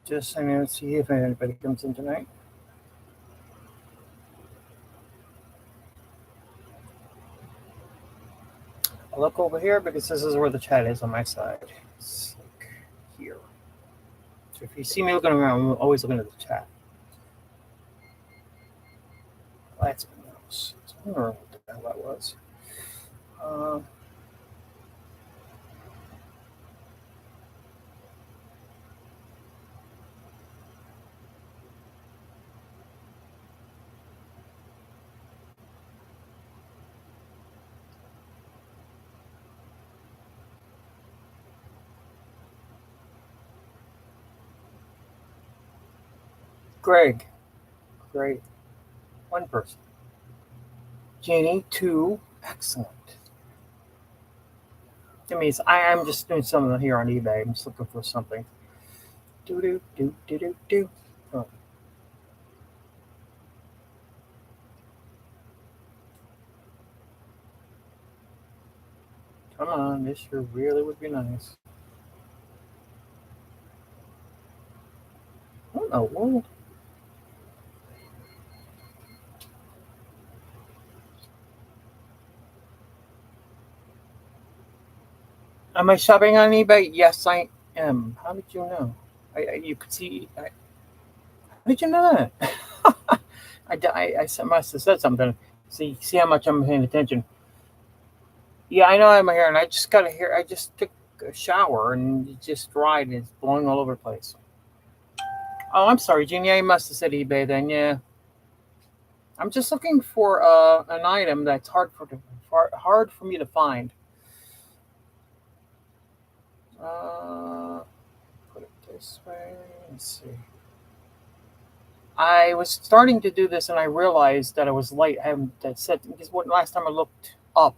Just hang out, see if anybody comes in tonight. I look over here because this is where the chat is on my side. It's like here. So if you see me looking around, I'm always looking at the chat. That's my mouse. So I don't know what the hell that was. Uh, Greg. Great. One person. Jenny, two. Excellent. That means I'm just doing something here on eBay. I'm just looking for something. Do do do do do do. Oh, come on, this sure really would be nice. What in the world? Am I shopping on eBay? Yes, I am. How did you know? You could see. How did you know that? I must have said something. See how much I'm paying attention. Yeah, I know I'm here, and I just got to hear. I just took a shower and it just dried and it's blowing all over the place. Oh, I'm sorry, Gene. Yeah, you must have said eBay then. Yeah, I'm just looking for an item that's hard for me to find. Uh, put it this way. Let's see. I was starting to do this and I realized that I was late. I haven't that said because what last time I looked up,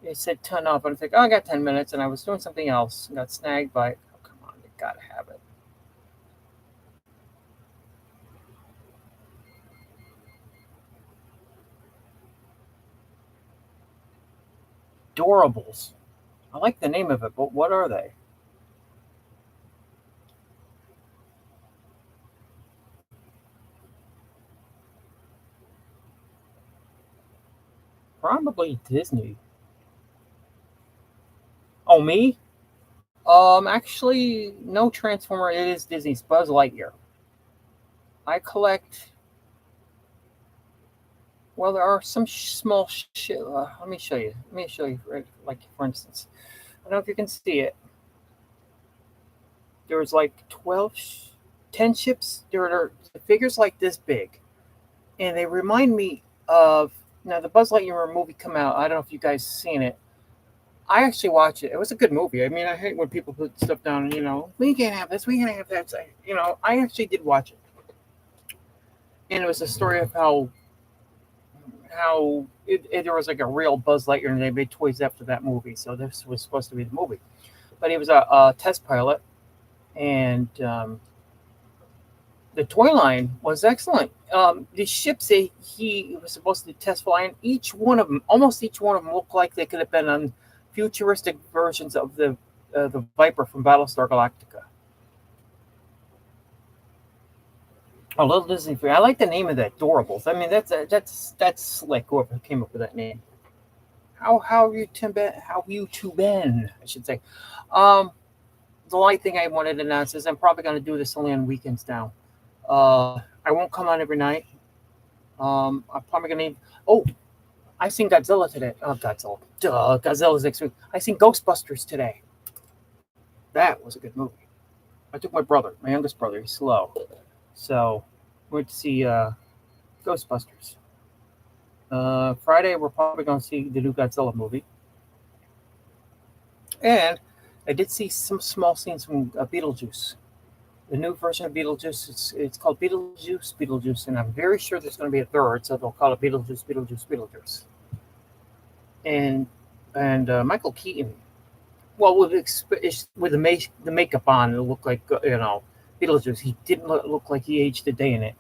it said 10 up, and I think, oh, I got 10 minutes, and I was doing something else and got snagged by. Oh, come on, you gotta have it. Doorables. I like the name of it, but what are they? Probably Disney. Oh, me? Actually, no Transformer. It is Disney's Buzz Lightyear. I collect. Well, there are some small. Let me show you. Let me show you. Like for instance, I don't know if you can see it. There was like 12, 10 ships. There are figures like this big, and they remind me of now the Buzz Lightyear movie come out. I don't know if you guys seen it. I actually watched it. It was a good movie. I mean, I hate when people put stuff down. And, we can't have this. We can't have that. So, I actually did watch it, and it was a story of how there was like a real Buzz Lightyear, and they made toys after that movie. So this was supposed to be the movie, but he was a test pilot, and the toy line was excellent. The ships he was supposed to test fly, and almost each one of them, looked like they could have been on futuristic versions of the Viper from Battlestar Galactica. A little Disney free. I like the name of that, Doorables. I mean, that's slick. Whoever came up with that name. How have you been? How have you two been? I should say. Um, the only thing I wanted to announce is I'm probably going to do this only on weekends now. I won't come on every night. I'm probably gonna need. Oh, I seen Godzilla today. Oh, Godzilla. Duh, Godzilla's next week. I seen Ghostbusters today. That was a good movie. I took my brother, my youngest brother. He's slow, so we went to see Ghostbusters. Friday, we're probably gonna see the new Godzilla movie, and I did see some small scenes from Beetlejuice. The new version of Beetlejuice. It's called Beetlejuice, and I'm very sure there's going to be a third, so they'll call it Beetlejuice. And Michael Keaton. Well, with the makeup on, it looked like Beetlejuice. He didn't look like he aged a day in it.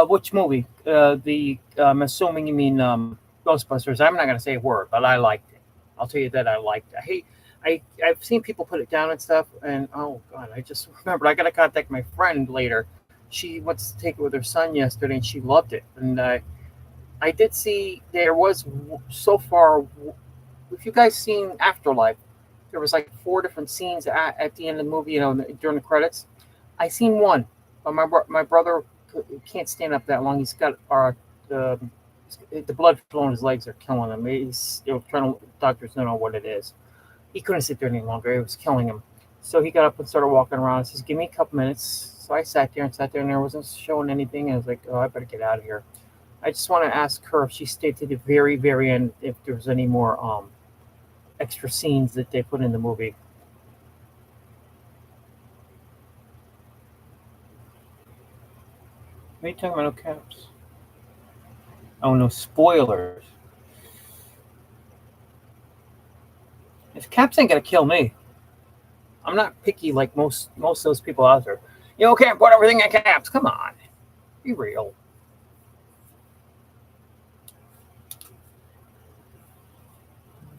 Which movie? I'm assuming you mean Ghostbusters. I'm not going to say a word, but I liked it. I'll tell you that I liked it. I've seen people put it down and stuff, and oh god, I just remembered I got to contact my friend later. She went to take it with her son yesterday, and she loved it. And I did see there was so far. If you guys seen Afterlife, there was like four different scenes at the end of the movie. During the credits, I seen one, but my brother can't stand up that long. He's got the the blood flowing in his legs are killing him. He's trying to doctors don't know what it is. He couldn't sit there any longer. It was killing him. So he got up and started walking around. He says, "Give me a couple minutes." So I sat there and sat there, and there wasn't showing anything. I was like, "Oh, I better get out of here." I just want to ask her if she stayed to the very, very end, if there was any more extra scenes that they put in the movie. What are you talking about? No caps. Oh, no spoilers. If caps ain't gonna kill me, I'm not picky like most of those people out there. You can't put everything in caps. Come on, be real.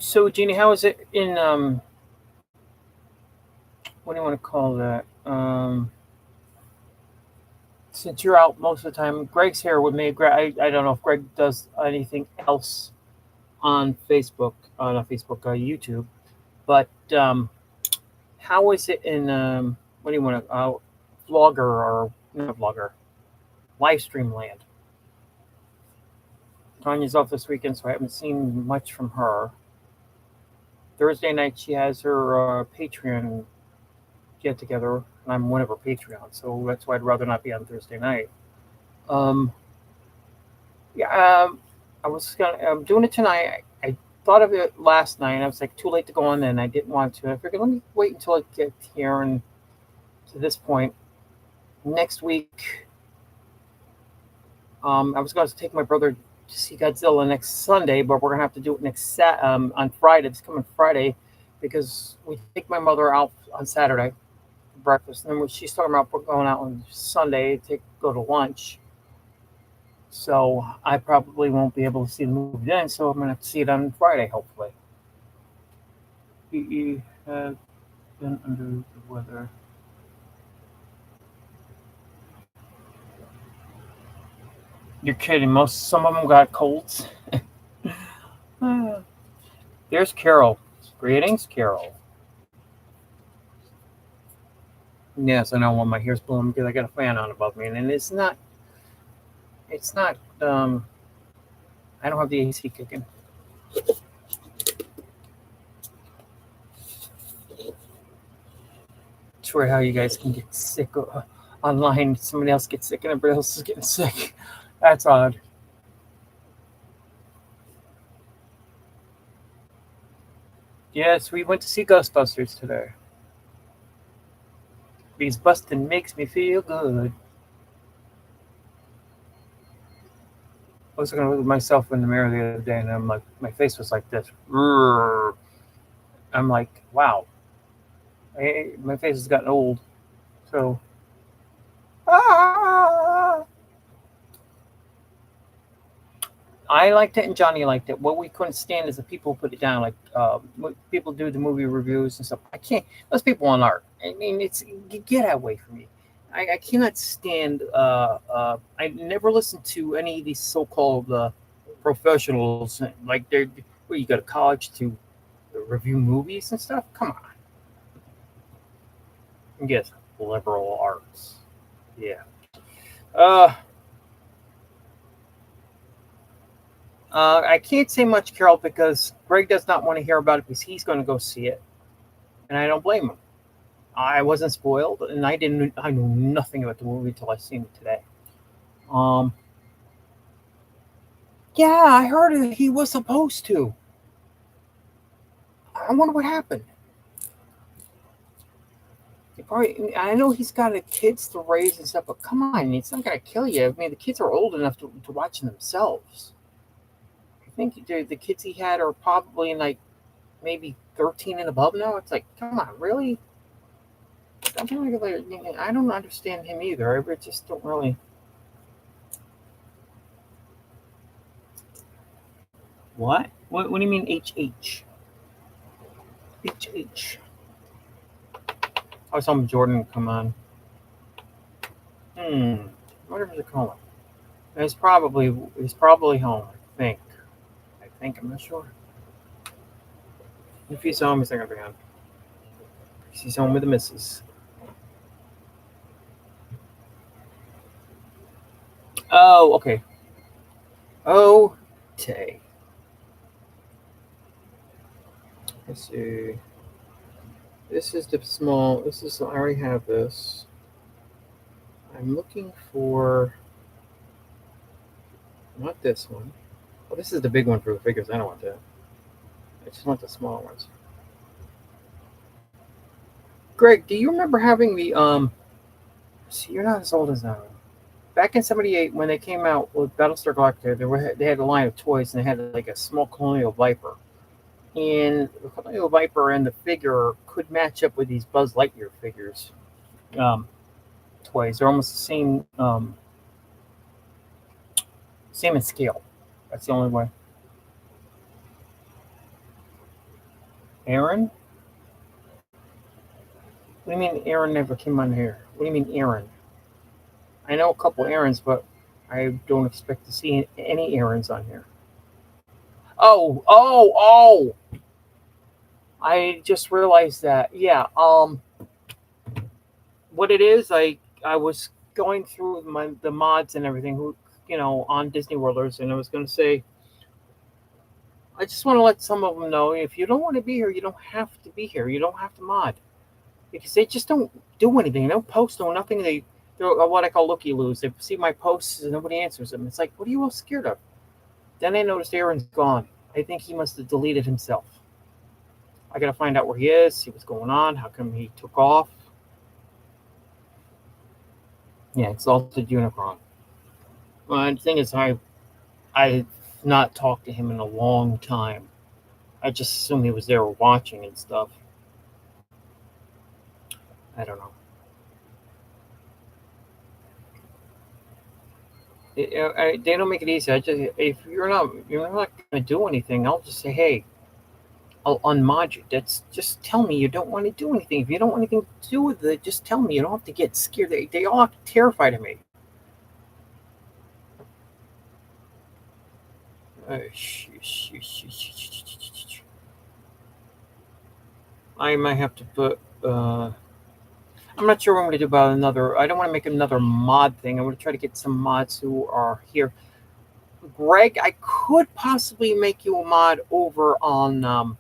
So, Jeannie, how is it in what do you want to call that? Since you're out most of the time, Greg's here with me. I don't know if Greg does anything else on Facebook, not Facebook, YouTube. But how is it in what do you want to vlogger or not vlogger, live stream land? Tanya's off this weekend, so I haven't seen much from her. Thursday night she has her Patreon get together, and I'm one of her Patreons, so that's why I'd rather not be on Thursday night. Um, yeah, I'm doing it tonight. I thought of it last night. I was like too late to go on then. I didn't want to. I figured let me wait until I get here and to this point. Next week, I was going to take my brother to see Godzilla next Sunday, but we're gonna have to do it on Friday. This coming Friday, because we take my mother out on Saturday for breakfast, and then she's talking about going out on Sunday to go to lunch. So I probably won't be able to see the movie then. So I'm gonna have to see it on Friday, hopefully. You have been under the weather. You're kidding. Some of them got colds. There's Carol. Greetings, Carol. Yes, I know when my hair's blowing because I got a fan on above me, and it's not. It's not. I don't have the AC kicking. Sure, how you guys can get sick online. Somebody else gets sick, and everybody else is getting sick. That's odd. Yes, we went to see Ghostbusters today. Because busting makes me feel good. I was looking at myself in the mirror the other day, and I'm like, my face was like this. I'm like, wow, my face has gotten old. So, ah! I liked it, and Johnny liked it. What we couldn't stand is the people who put it down, like people do the movie reviews and stuff. I can't. Those people on art. I mean, get away from me. I cannot stand. I never listen to any of these so-called professionals. Like they're where you go to college to review movies and stuff. Come on. Yes, liberal arts. Yeah. Uh, I can't say much, Carol, because Greg does not want to hear about it because he's going to go see it, and I don't blame him. I wasn't spoiled, and I didn't. I knew nothing about the movie until I seen it today. Um, yeah, I heard he was supposed to. I wonder what happened. I know he's got kids to raise and stuff, but come on, it's not going to kill you. I mean, the kids are old enough to watch themselves. I think the kids he had are probably like maybe 13 and above now. It's like, come on, really? I don't understand him either. I just don't really. What? What do you mean HH? HH. I was hoping Jordan would come on. What is it calling? He's probably home. I think. I'm not sure. If he's home, he's not gonna be on. He's home with the missus. Oh, okay. Oh, Tay. Let's see. This is the small. This is. I already have this. I'm looking for not this one. Oh, this is the big one for the figures. I don't want that. I just want the small ones. Greg, do you remember having the See, you're not as old as I am. Back in '78, when they came out with Battlestar Galactica, they had a line of toys and they had like a small Colonial Viper. And the Colonial Viper and the figure could match up with these Buzz Lightyear figures, um, toys. They're almost the same in scale. That's the only way. Aaron? What do you mean Aaron never came on here? What do you mean Aaron? I know a couple Aarons, but I don't expect to see any Aarons on here. Oh! I just realized that. Yeah. What it is, I was going through the mods and everything, on Disney Worlders, and I was going to say, I just want to let some of them know if you don't want to be here, you don't have to be here. You don't have to mod because they just don't do anything. They don't post or nothing. They're what I call looky loos. They see my posts and nobody answers them. It's like, what are you all scared of? Then I noticed Aaron's gone. I think he must have deleted himself. I got to find out where he is, see what's going on. How come he took off? Yeah, Exalted Unicron. Well, the thing is, I've not talked to him in a long time. I just assumed he was there watching and stuff. I don't know. They don't make it easy. If you're not going to do anything, I'll just say, hey, I'll unmod you. That's just tell me you don't want to do anything. If you don't want anything to do with it, just tell me. You don't have to get scared. They all act terrified of me. I might have to put. I'm not sure what I'm going to do about another. I don't want to make another mod thing. I'm going to try to get some mods who are here. Greg, I could possibly make you a mod over on my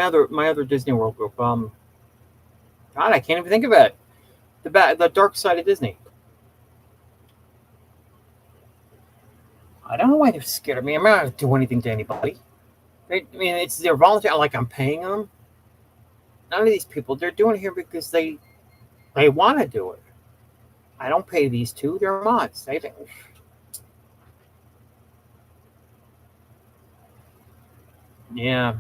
other Disney World group. God, I can't even think of it. The dark side of Disney. I don't know why they're scared of me. I'm not going to do anything to anybody. I mean, it's their volunteer. Like I'm paying them. None of these people. They're doing it here because they want to do it. I don't pay these two. They're mods. They think. Yeah.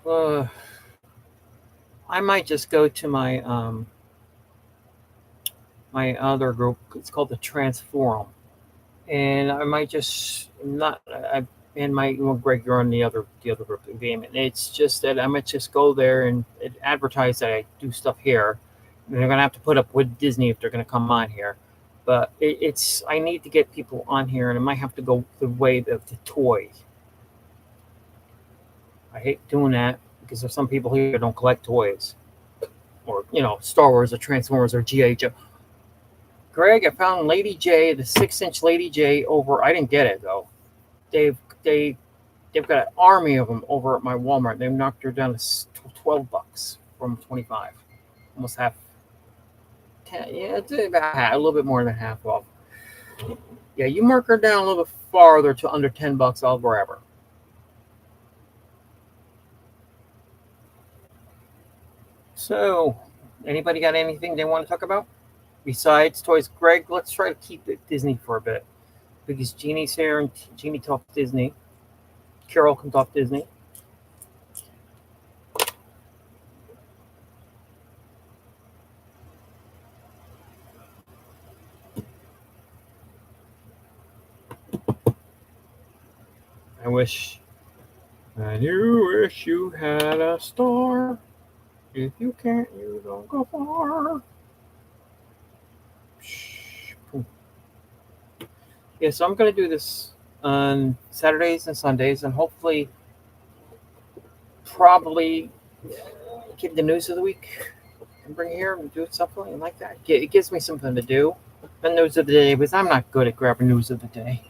I might just go to my other group. It's called the Transforum, and I might just not. And Greg, you're on the other group of game, and it's just that I might just go there and advertise that I do stuff here. And they're gonna have to put up with Disney if they're gonna come on here, but it's I need to get people on here, and I might have to go the way of the toy. I hate doing that because there's some people here that don't collect toys, or Star Wars or Transformers or GI Joe. Greg, I found Lady J, the 6-inch Lady J over. I didn't get it though. They've they they've got an army of them over at my Walmart. They've knocked her down to $12 from 25, almost half. 10, yeah, it's about half, a little bit more than half off. Yeah, you mark her down a little bit farther to under $10, I'll grab her. So, anybody got anything they want to talk about besides toys? Greg, let's try to keep it Disney for a bit because Jeannie's here and Jeannie talks Disney. Carol can talk Disney. I wish. And you wish you had a star. If you can't, you don't go far. Yeah, so I'm gonna do this on Saturdays and Sundays, and hopefully, probably give the news of the week and bring here and do something like that. It gives me something to do. The news of the day, because I'm not good at grabbing news of the day.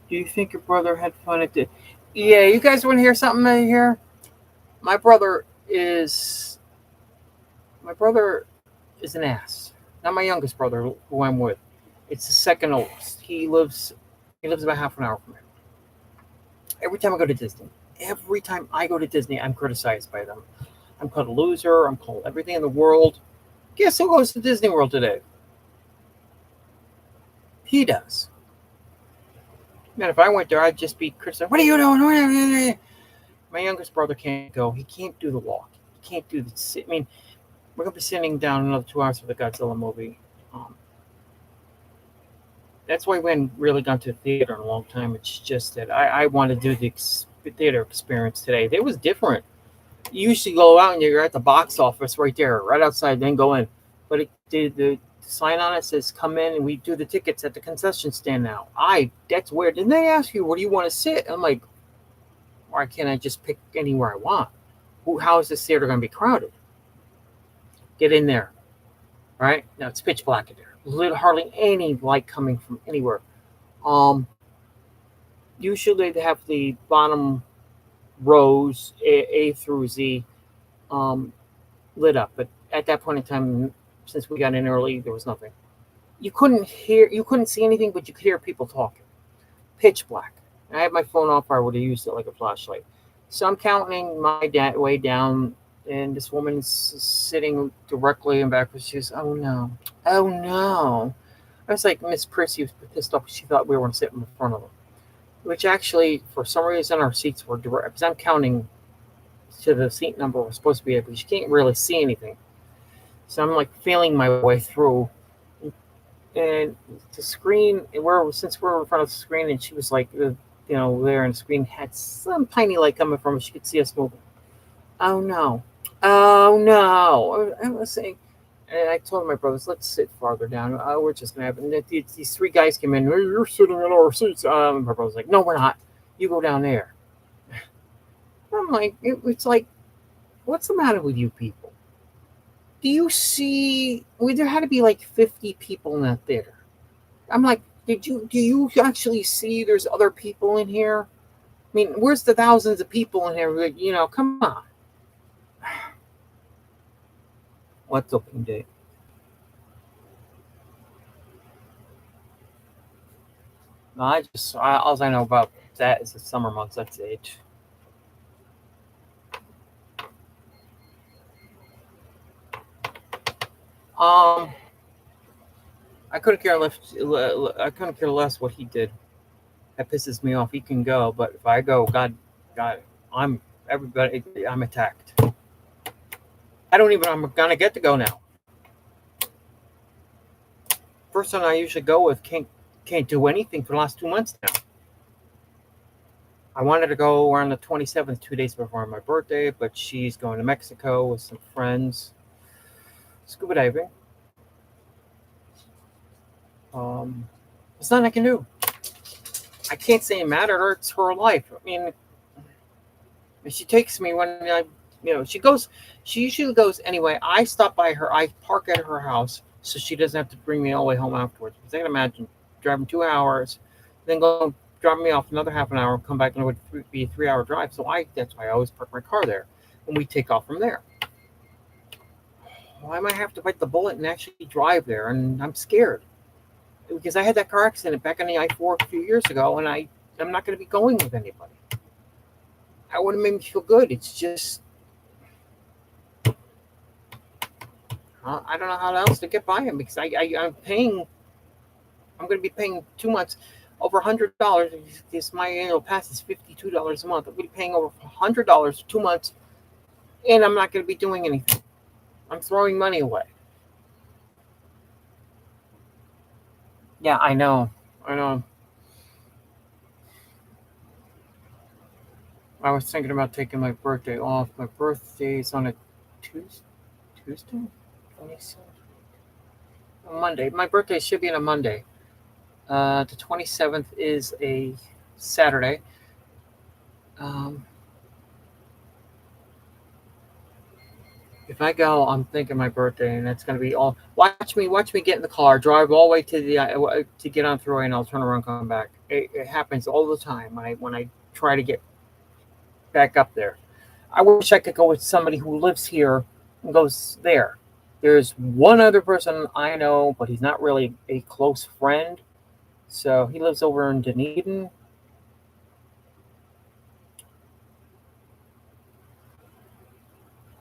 Do you think your brother had fun at the? Yeah, you guys want to hear something here? My brother is my brother is an ass. Not my youngest brother, who I'm with. It's the second oldest. He lives about half an hour from here. Every time I go to Disney, I'm criticized by them. I'm called a loser. I'm called everything in the world. Guess who goes to Disney World today? He does. Man, if I went there, I'd just be criticized. What are you doing? My youngest brother can't go. He can't do the walk. He can't do the. I mean, we're gonna be sitting down another 2 hours for the Godzilla movie. That's why we haven't really gone to the theater in a long time. It's just that I want to do the theater experience today. It was different. You usually go out and you're at the box office right there, right outside, then go in. But the sign on it says come in and we do the tickets at the concession stand now. That's weird. And they ask you, where do you want to sit? I'm like, why can't I just pick anywhere I want? How is this theater going to be crowded? Get in there, right? Now it's pitch black in there. Hardly any light coming from anywhere. Usually they have the bottom rows A through Z lit up, but at that point in time, since we got in early, there was nothing. You couldn't see anything, but you could hear people talking. Pitch black. I had my phone off. I would have used it like a flashlight. So I'm counting my way down, and this woman is sitting directly in back. She's, oh no, oh no. I was like, Miss Prissy was pissed off. She thought we were sitting in front of her, which actually, for some reason, our seats were direct. Because I'm counting to the seat number we're supposed to be at, but you can't really see anything. So I'm like feeling my way through, and the screen. Since we're in front of the screen, and she was like, there, and the screen had some tiny light coming from it. She could see us moving. Oh no, oh no! I was saying, and I told my brothers, let's sit farther down. We're just gonna have. And these three guys came in. Hey, you're sitting in our seats. My brother's like, no, we're not. You go down there. I'm like, it's like, what's the matter with you people? Do you see? There had to be like 50 people in that theater. I'm like, do you actually see there's other people in here? I mean, where's the thousands of people in here? Come on. What's opening day? No, all I know about that is the summer months. That's it. Um, I couldn't care less. I couldn't care less what he did. That pisses me off. He can go, but if I go, God, I'm everybody. I'm attacked. I don't even. I'm gonna get to go now. Person I usually go with can't do anything for the last 2 months now. I wanted to go on the 27th, 2 days before my birthday, but she's going to Mexico with some friends, scuba diving. There's nothing I can do. I can't say it mattered her. It's her life. I mean, she takes me when she goes. She usually goes anyway. I stop by her. I park at her house so she doesn't have to bring me all the way home afterwards. Because I can imagine driving 2 hours, then go drop me off another half an hour, come back, and it would be a 3-hour drive. So that's why I always park my car there, and we take off from there. Why might I have to bite the bullet and actually drive there? And I'm scared because I had that car accident back on the I-4 a few years ago, and I'm not going to be going with anybody. That would have made me feel good. It's just I don't know how else to get by him because I'm paying. I'm going to be paying 2 months over $100. This my annual pass is $52 a month. I'm going to be paying over $100 for 2 months, and I'm not going to be doing anything. I'm throwing money away. Yeah, I know. I was thinking about taking my birthday off. My birthday is on a Tuesday. Tuesday, 27th, Monday. My birthday should be on a Monday. The 27th is a Saturday. Um, if I go, I'm thinking my birthday, and it's gonna be all. Watch me get in the car, drive all the way to the to get on throughway, and I'll turn around, come back. It happens all the time when I try to get back up there. I wish I could go with somebody who lives here and goes there. There's one other person I know, but he's not really a close friend. So he lives over in Dunedin.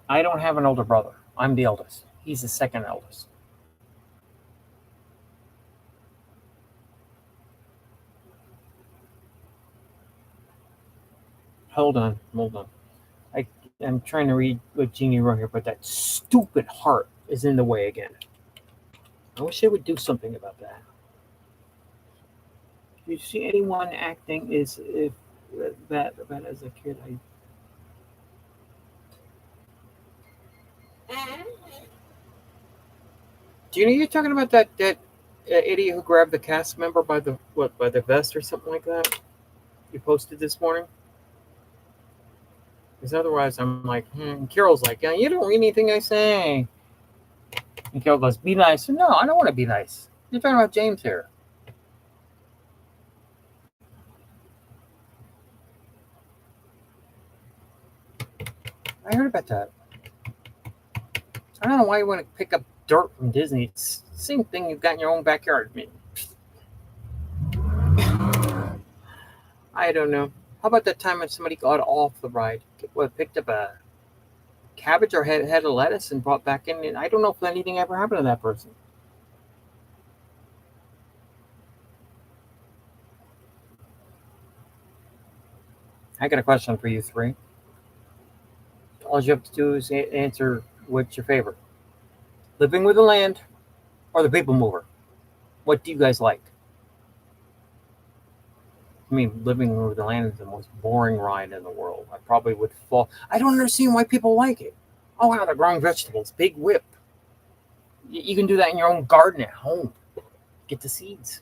I don't have an older brother. I'm the eldest. He's the second eldest. Hold on. I am trying to read what Jeannie wrote here, but that stupid heart is in the way again. I wish they would do something about that. Do you see anyone acting as if that as a kid? I Do you know you're talking about that idiot who grabbed the cast member by the vest or something like that? You posted this morning. Because otherwise, I'm like, And Carol's like, yeah, you don't read anything I say. And Carol goes, be nice. No, I don't want to be nice. You're talking about James here. I heard about that. I don't know why you want to pick up dirt from Disney. It's the same thing you've got in your own backyard. I don't know. How about that time when somebody got off the ride, picked up a cabbage or head of lettuce and brought back in? And I don't know if anything ever happened to that person. I got a question for you three. All you have to do is answer what's your favorite: living with the land or the people mover. What do you guys like? I mean, living with the land is the most boring ride in the world. I probably would fall. I don't understand why people like it. Oh wow, they're growing vegetables. Big whip. You can do that in your own garden at home. Get the seeds.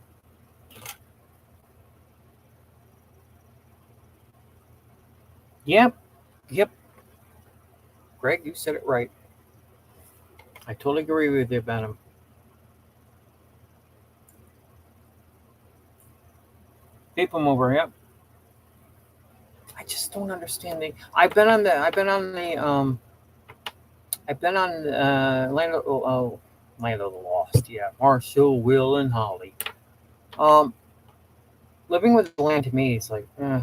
Yep, yep. Greg, you said it right. I totally agree with you about him. People mover. Yep. I just don't understand the. I've been on Land of the Lost. Yeah, Marshall, Will, and Holly. Um, living with the land to me is like, uh,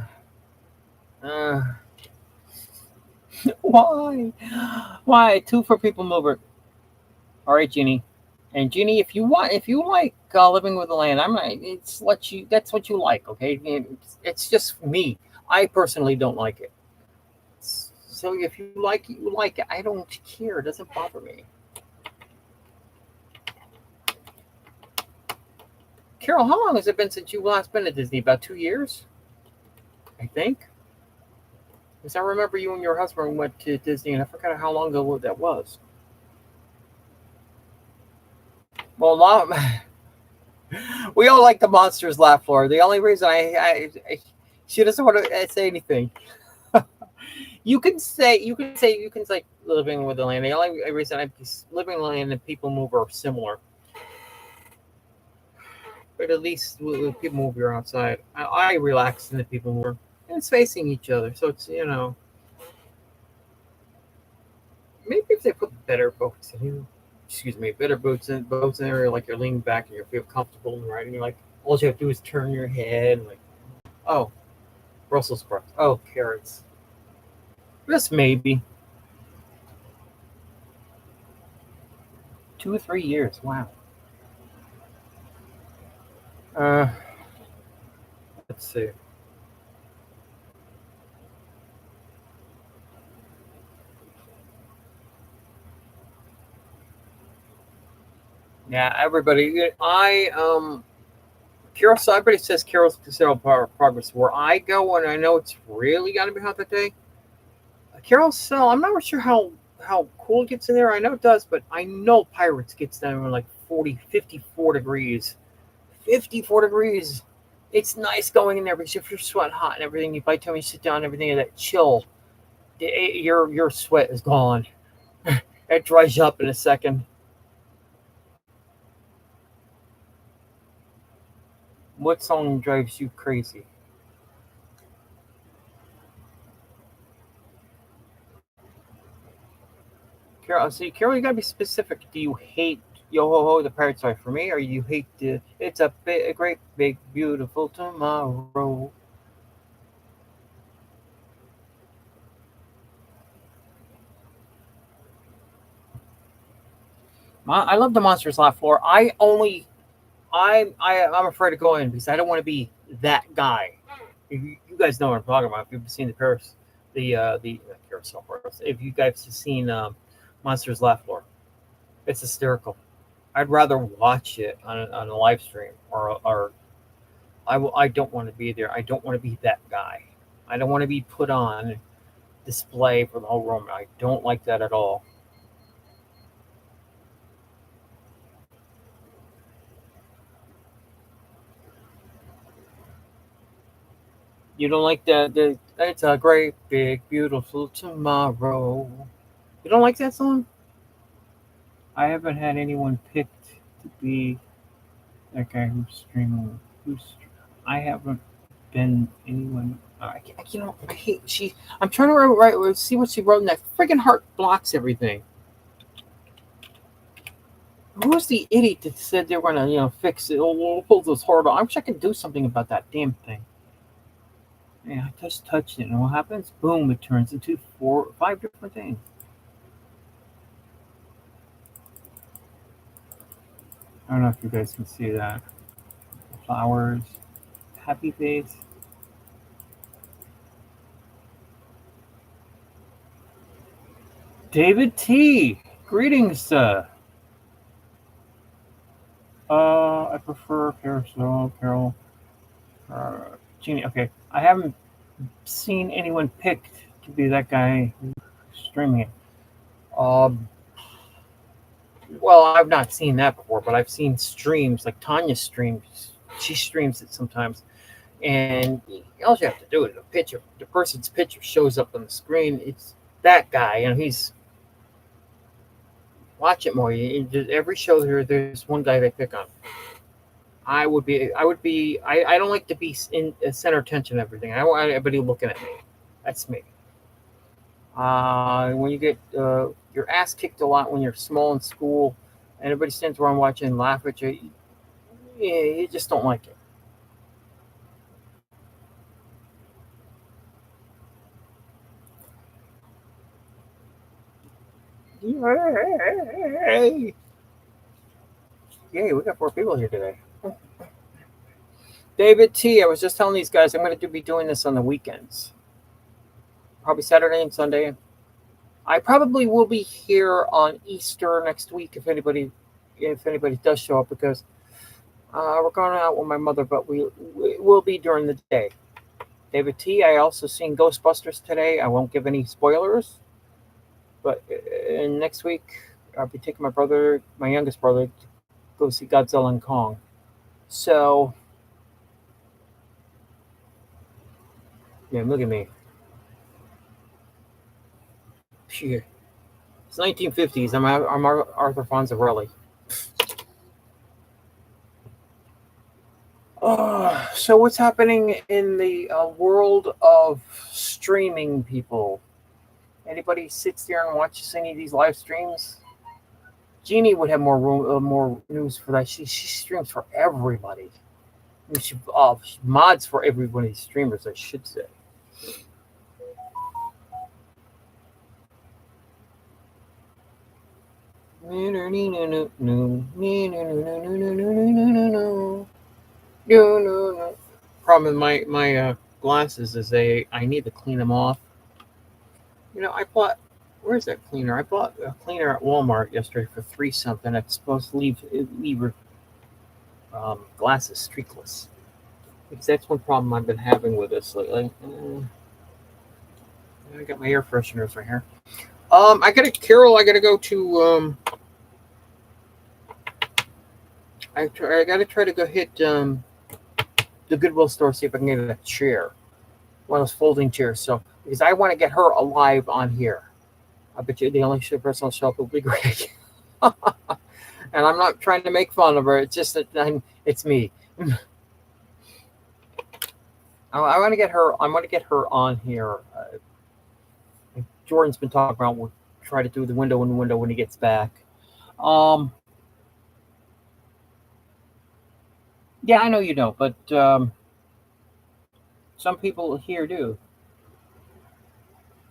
why, why two for people mover? All right, Ginny, and Ginny, if you like living with the land, I'm not. It's what you. That's what you like, okay? It's just me. I personally don't like it. So if you like it, you like it. I don't care. It doesn't bother me. Carol, how long has it been since you last been to Disney? About 2 years, I think. Because I remember you and your husband went to Disney, and I forgot how long ago that was. Well, we all like the monsters laugh floor. The only reason she doesn't want to say anything. You can say living with the land. The only reason living in the land and people move are similar, but at least with people move, you're outside. I relax in the people mover, and it's facing each other, so it's maybe if they put better boats in, excuse me, better boats in there, like you're leaning back and you feel comfortable in riding. You're like, all you have to do is turn your head, and like, oh, Brussels sprouts, oh, carrots. Just maybe 2 or 3 years. Wow. Uh, let's see. Yeah, everybody. I Carousel. Everybody says Carousel Progress. Where I go when I know it's really gonna be hot that day. Carousel. I'm not sure how cool it gets in there. I know it does, but I know Pirates gets down to like 40, 54 degrees. 54 degrees. It's nice going in there because if you're sweating hot and everything, by the time you sit down, everything that chill, your sweat is gone. It dries you up in a second. What song drives you crazy? Carol, see, Carol, you gotta be specific. Do you hate Yo Ho Ho, the Pirate Song for me, or you hate the It's a great, big, beautiful tomorrow? I love the Monsters Laugh floor. I'm afraid to go in because I don't want to be that guy. You guys know what I'm talking about. If you've seen the Paris, the Carousel Forest. If you guys have seen Monsters Laugh floor, it's hysterical. I'd rather watch it on a live stream or I don't want to be there. I don't want to be that guy. I don't want to be put on display for the whole room. I don't like that at all. You don't like the It's a great big beautiful tomorrow. You don't like that song? I haven't had anyone picked to be that guy who's streaming. I haven't been anyone. I hate she. I'm trying to see what she wrote, and that friggin' heart blocks everything. Who was the idiot that said they were gonna, fix it? Oh, we'll pull this heart off. I wish I could do something about that damn thing. Yeah, I just touched it, and what happens? Boom! It turns into 5 different things. I don't know if you guys can see that. Flowers, happy face. David T. Greetings. I prefer Carousel, Carol, Genie. Okay, I haven't seen anyone picked to be that guy streaming it. Um, well, I've not seen that before, but I've seen streams like Tanya streams. She streams it sometimes, and all you have to do is the person's picture shows up on the screen. It's that guy, he's watch it more. Every show there's one guy they pick on. I don't like to be in center attention and everything. I want everybody looking at me. That's me. When you get your ass kicked a lot when you're small in school, and everybody stands around watching and laugh at you, yeah, you just don't like it. Yay! Yay, we got 4 people here today. David T, I was just telling these guys I'm going to be doing this on the weekends. Probably Saturday and Sunday. I probably will be here on Easter next week if anybody does show up because we're going out with my mother, but we will be during the day. David T. I also seen Ghostbusters today. I won't give any spoilers, but next week I'll be taking my youngest brother, to go see Godzilla and Kong. So yeah, look at me. Shit. It's 1950s. I'm Arthur Fonzarelli. So what's happening in the world of streaming people? Anybody sits there and watches any of these live streams? Jeannie would have more room, more news for that. She streams for everybody. I mean, she mods for every one of these streamers, I should say. Problem with my glasses is I need to clean them off. I bought where's that cleaner? I bought a cleaner at Walmart yesterday for 3 something. It's supposed to leave glasses streakless. Because that's one problem I've been having with this lately. I got my air fresheners right here. I gotta, Carol. I gotta go to. I gotta try to go hit the Goodwill store, see if I can get a chair, one of those folding chairs. So because I want to get her alive on here. I bet you the only person on the shelf will be Greg. And I'm not trying to make fun of her. It's just that it's me. I want to get her. I want to get her on here. Jordan's been talking about. We'll try to do the window when he gets back. Yeah, I know you don't, but some people here do.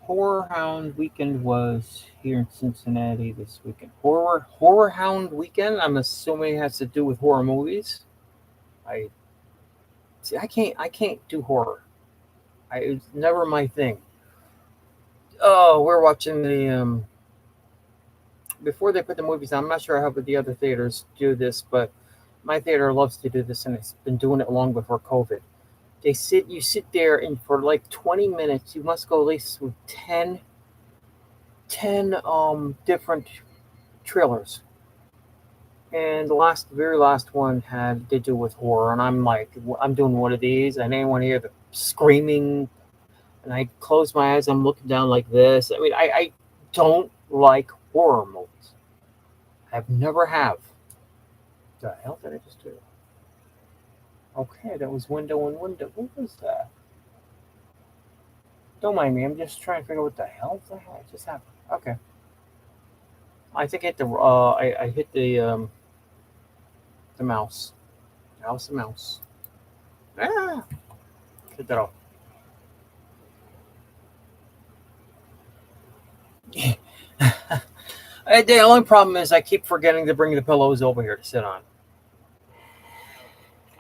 Horror Hound Weekend was here in Cincinnati this weekend. Horror Hound Weekend. I'm assuming it has to do with horror movies. I see. I can't do horror. It's never my thing. Oh, we're watching the before they put the movies on. I'm not sure how the other theaters do this, but my theater loves to do this, and it's been doing it long before COVID. You sit there, and for like 20 minutes, you must go at least through 10 different trailers. And the very last one had to do with horror, and I'm like, I'm doing one of these, and anyone hear the screaming, and I close my eyes, I'm looking down like this. I mean, I don't like horror movies. I've never have. What the hell did I just do? Okay, that was window and window. What was that? Don't mind me. I'm just trying to figure out what the hell just happened. Okay. I think I hit I hit the mouse. The mouse. Ah, get that off. The only problem is I keep forgetting to bring the pillows over here to sit on.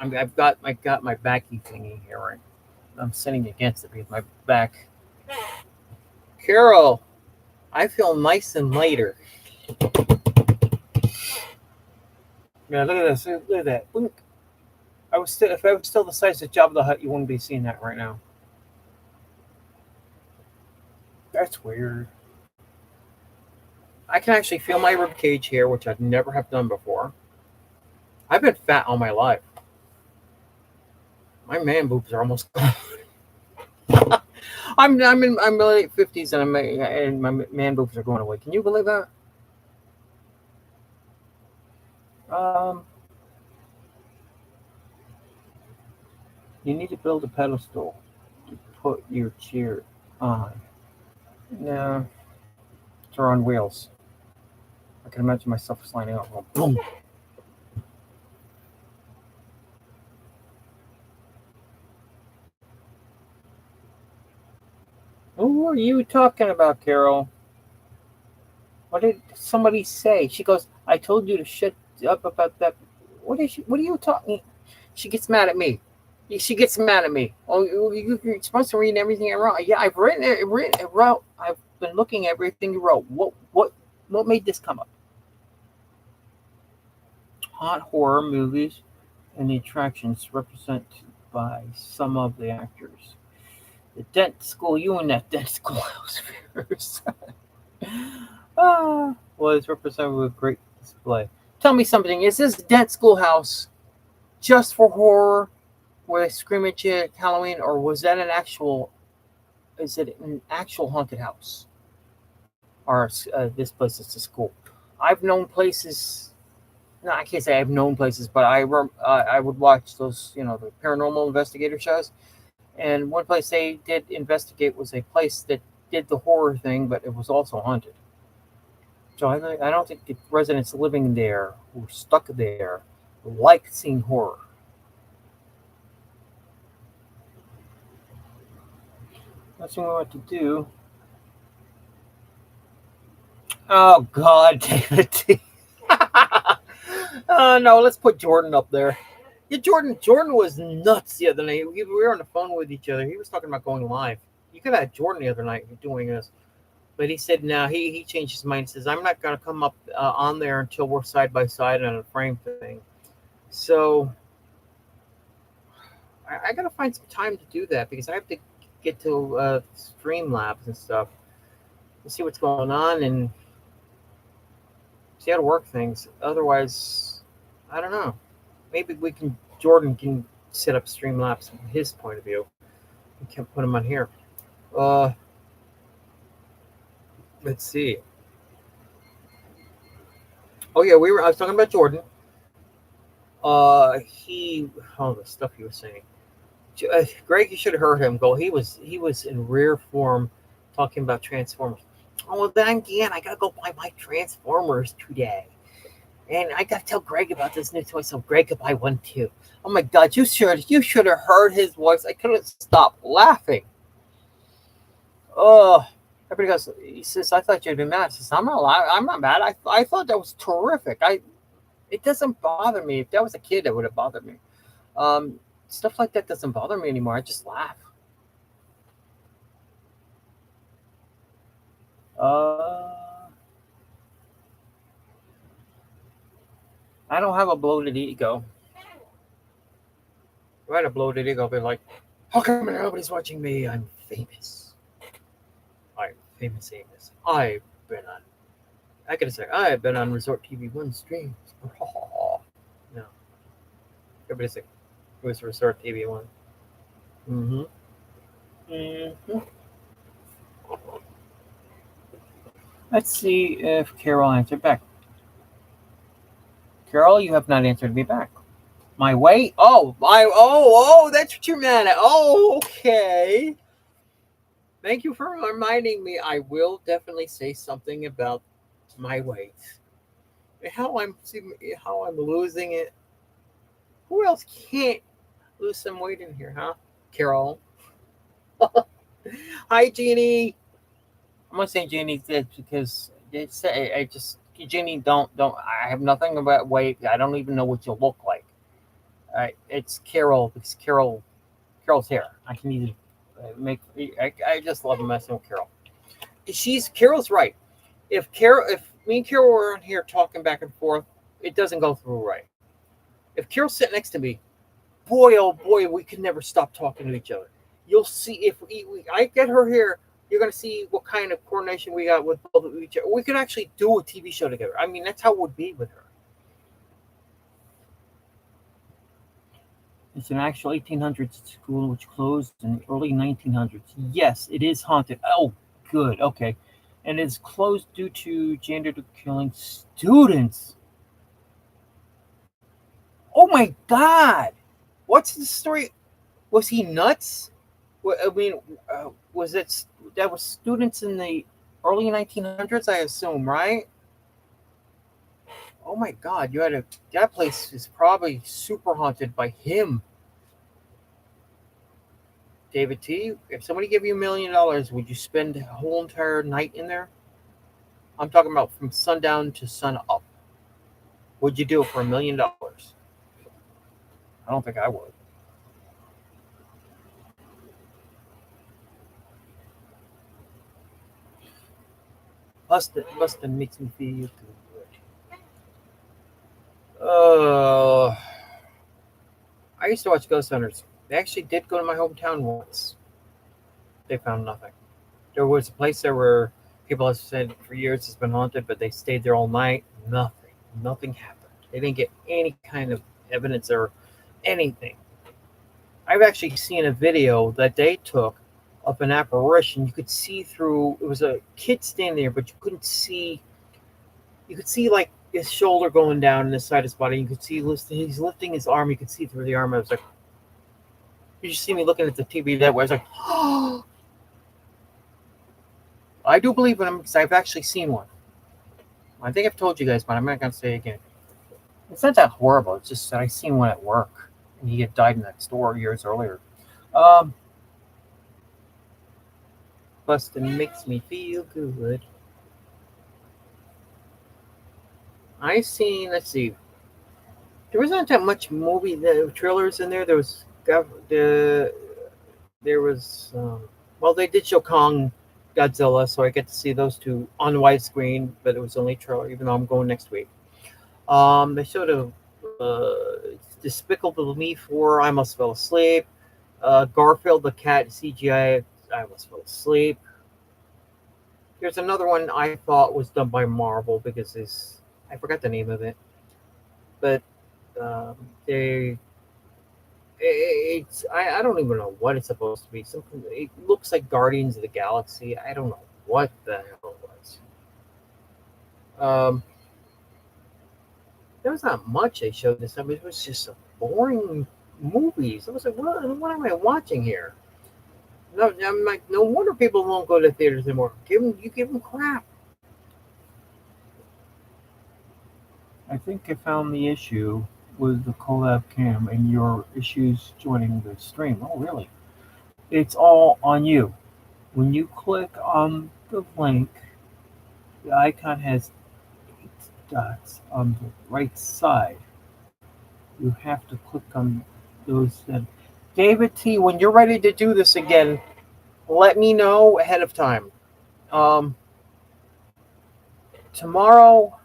I got my backy thingy here, right? I'm sitting against it because my back. Carol, I feel nice and lighter. Yeah, look at this. Look at that. Boink. If I was still the size of Jabba the Hutt, you wouldn't be seeing that right now. That's weird. I can actually feel my rib cage here, which I'd never have done before. I've been fat all my life. My man boobs are almost gone. I'm in my late 50s and my man boobs are going away. Can you believe that? You need to build a pedestal to put your chair on. No, they're on wheels. I can imagine myself sliding out. Boom. Who are you talking about, Carol? What did somebody say? She goes, I told you to shut up about that. What are you talking? She gets mad at me. She gets mad at me. Oh, you're supposed to read everything I wrote. Yeah, I've written it. Wrote. I've been looking at everything you wrote. What made this come up? Hot horror movies and the attractions represented by some of the actors. The dent school. You and that dent schoolhouse first. Was represented with great display. Tell me something. Is this dent schoolhouse just for horror, where they scream at you at Halloween, or was that an actual? Is it an actual haunted house, or this place is a school? I've known places. No, I can't say I've known places, but I would watch those, the paranormal investigator shows. And one place they did investigate was a place that did the horror thing, but it was also haunted. So I don't think the residents living there who are stuck there like seeing horror. That's what we want to do. Oh God, David T. No, let's put Jordan up there. Yeah, Jordan was nuts the other night. We were on the phone with each other. He was talking about going live. You could have had Jordan the other night doing this. But he said, no, he changed his mind. He says, I'm not going to come up on there until we're side by side on a frame thing. So I gotta find some time to do that because I have to get to Streamlabs and stuff to see what's going on and see how to work things. Otherwise, I don't know. Maybe we can. Jordan can set up Streamlabs from his point of view. We can put him on here. Uh, let's see. Oh yeah, I was talking about Jordan. The stuff he was saying. Greg, you should have heard him go. He was in rare form, talking about Transformers. Oh, well, then again, I gotta go buy my Transformers today, and I gotta tell Greg about this new toy, so Greg could buy one too. Oh my God, you should have heard his voice. I couldn't stop laughing. Oh, everybody goes. He says, "I thought you'd be mad." I says, I'm not mad. I thought that was terrific. It doesn't bother me. If that was a kid, it would have bothered me. Um, Stuff like that doesn't bother me anymore. I just laugh. Uh, I don't have a bloated ego. If I had a bloated ego, I'd be like, how come nobody's watching me? I'm famous. I'm famous. I could say, I've been on Resort TV 1 streams. No. Everybody's like, it was Resort TV 1. Mm-hmm. Mm-hmm. Let's see if Carol answered back. Carol, you have not answered me back. My weight? That's what you're mad at. Oh, okay. Thank you for reminding me. I will definitely say something about my weight. How I'm losing it. Who else can't lose some weight in here, huh? Carol. Hi, Jeannie. I'm gonna say Jeannie because I just Jeannie don't. I have nothing about weight. I don't even know what you look like. It's Carol because Carol's here. I can either make. I just love messing with Carol. Carol's right. If me and Carol were on here talking back and forth, it doesn't go through right. If Carol's sitting next to me, boy oh boy, we could never stop talking to each other. You'll see if I get her here, you're gonna see what kind of coordination we got with both of each other. We could actually do a TV show together. I mean, that's how it would be with her. It's an actual 1800s school which closed in the early 1900s. Yes, it is haunted. Oh, good. Okay. And it's closed due to gender killing students. Oh my God. What's the story? Was he nuts? I mean, was it that was students in the early 1900s? I assume, right? Oh my God, that place is probably super haunted by him. David T, if somebody gave you $1 million, would you spend a whole entire night in there? I'm talking about from sundown to sun up. Would you do it for $1 million? I don't think I would. Bustin makes me feel good. I used to watch Ghost Hunters. They actually did go to my hometown once. They found nothing. There was a place there where people have said for years it's been haunted, but they stayed there all night. Nothing. Nothing happened. They didn't get any kind of evidence or anything. I've actually seen a video that they took of an apparition. You could see through. It was a kid standing there, but you couldn't see. You could see like his shoulder going down and the side of his body. You could see he's lifting his arm. You could see through the arm. I was like, you just see me looking at the TV that way. I was like, oh. I do believe in them because I've actually seen one. I think I've told you guys, but I'm not going to say it again. It's not that horrible. It's just that I seen one at work, and he had died in that store years earlier. Um, Bustin makes me feel good. I seen. Let's see. There wasn't that much movie trailers in there. There was. Well, they did show Kong Godzilla, so I get to see those two on widescreen, but it was only a trailer, even though I'm going next week. They showed a Despicable Me 4, I Almost Fell Asleep. Garfield the cat CGI. I almost fell asleep. There's another one I thought was done by Marvel because it's I forgot the name of it, but um, they I don't even know what it's supposed to be. Something it looks like Guardians of the Galaxy. I don't know what the hell it was. Um, there was not much they showed this time. It was just a boring movies. I was like, what am I watching here? No, I'm like, no wonder people won't go to theaters anymore. Give them crap. I think I found the issue with the collab cam and your issues joining the stream. Oh, really? It's all on you. When you click on the link, the icon has 8 dots on the right side. You have to click on those. David T, when you're ready to do this again, let me know ahead of time. Um, tomorrow,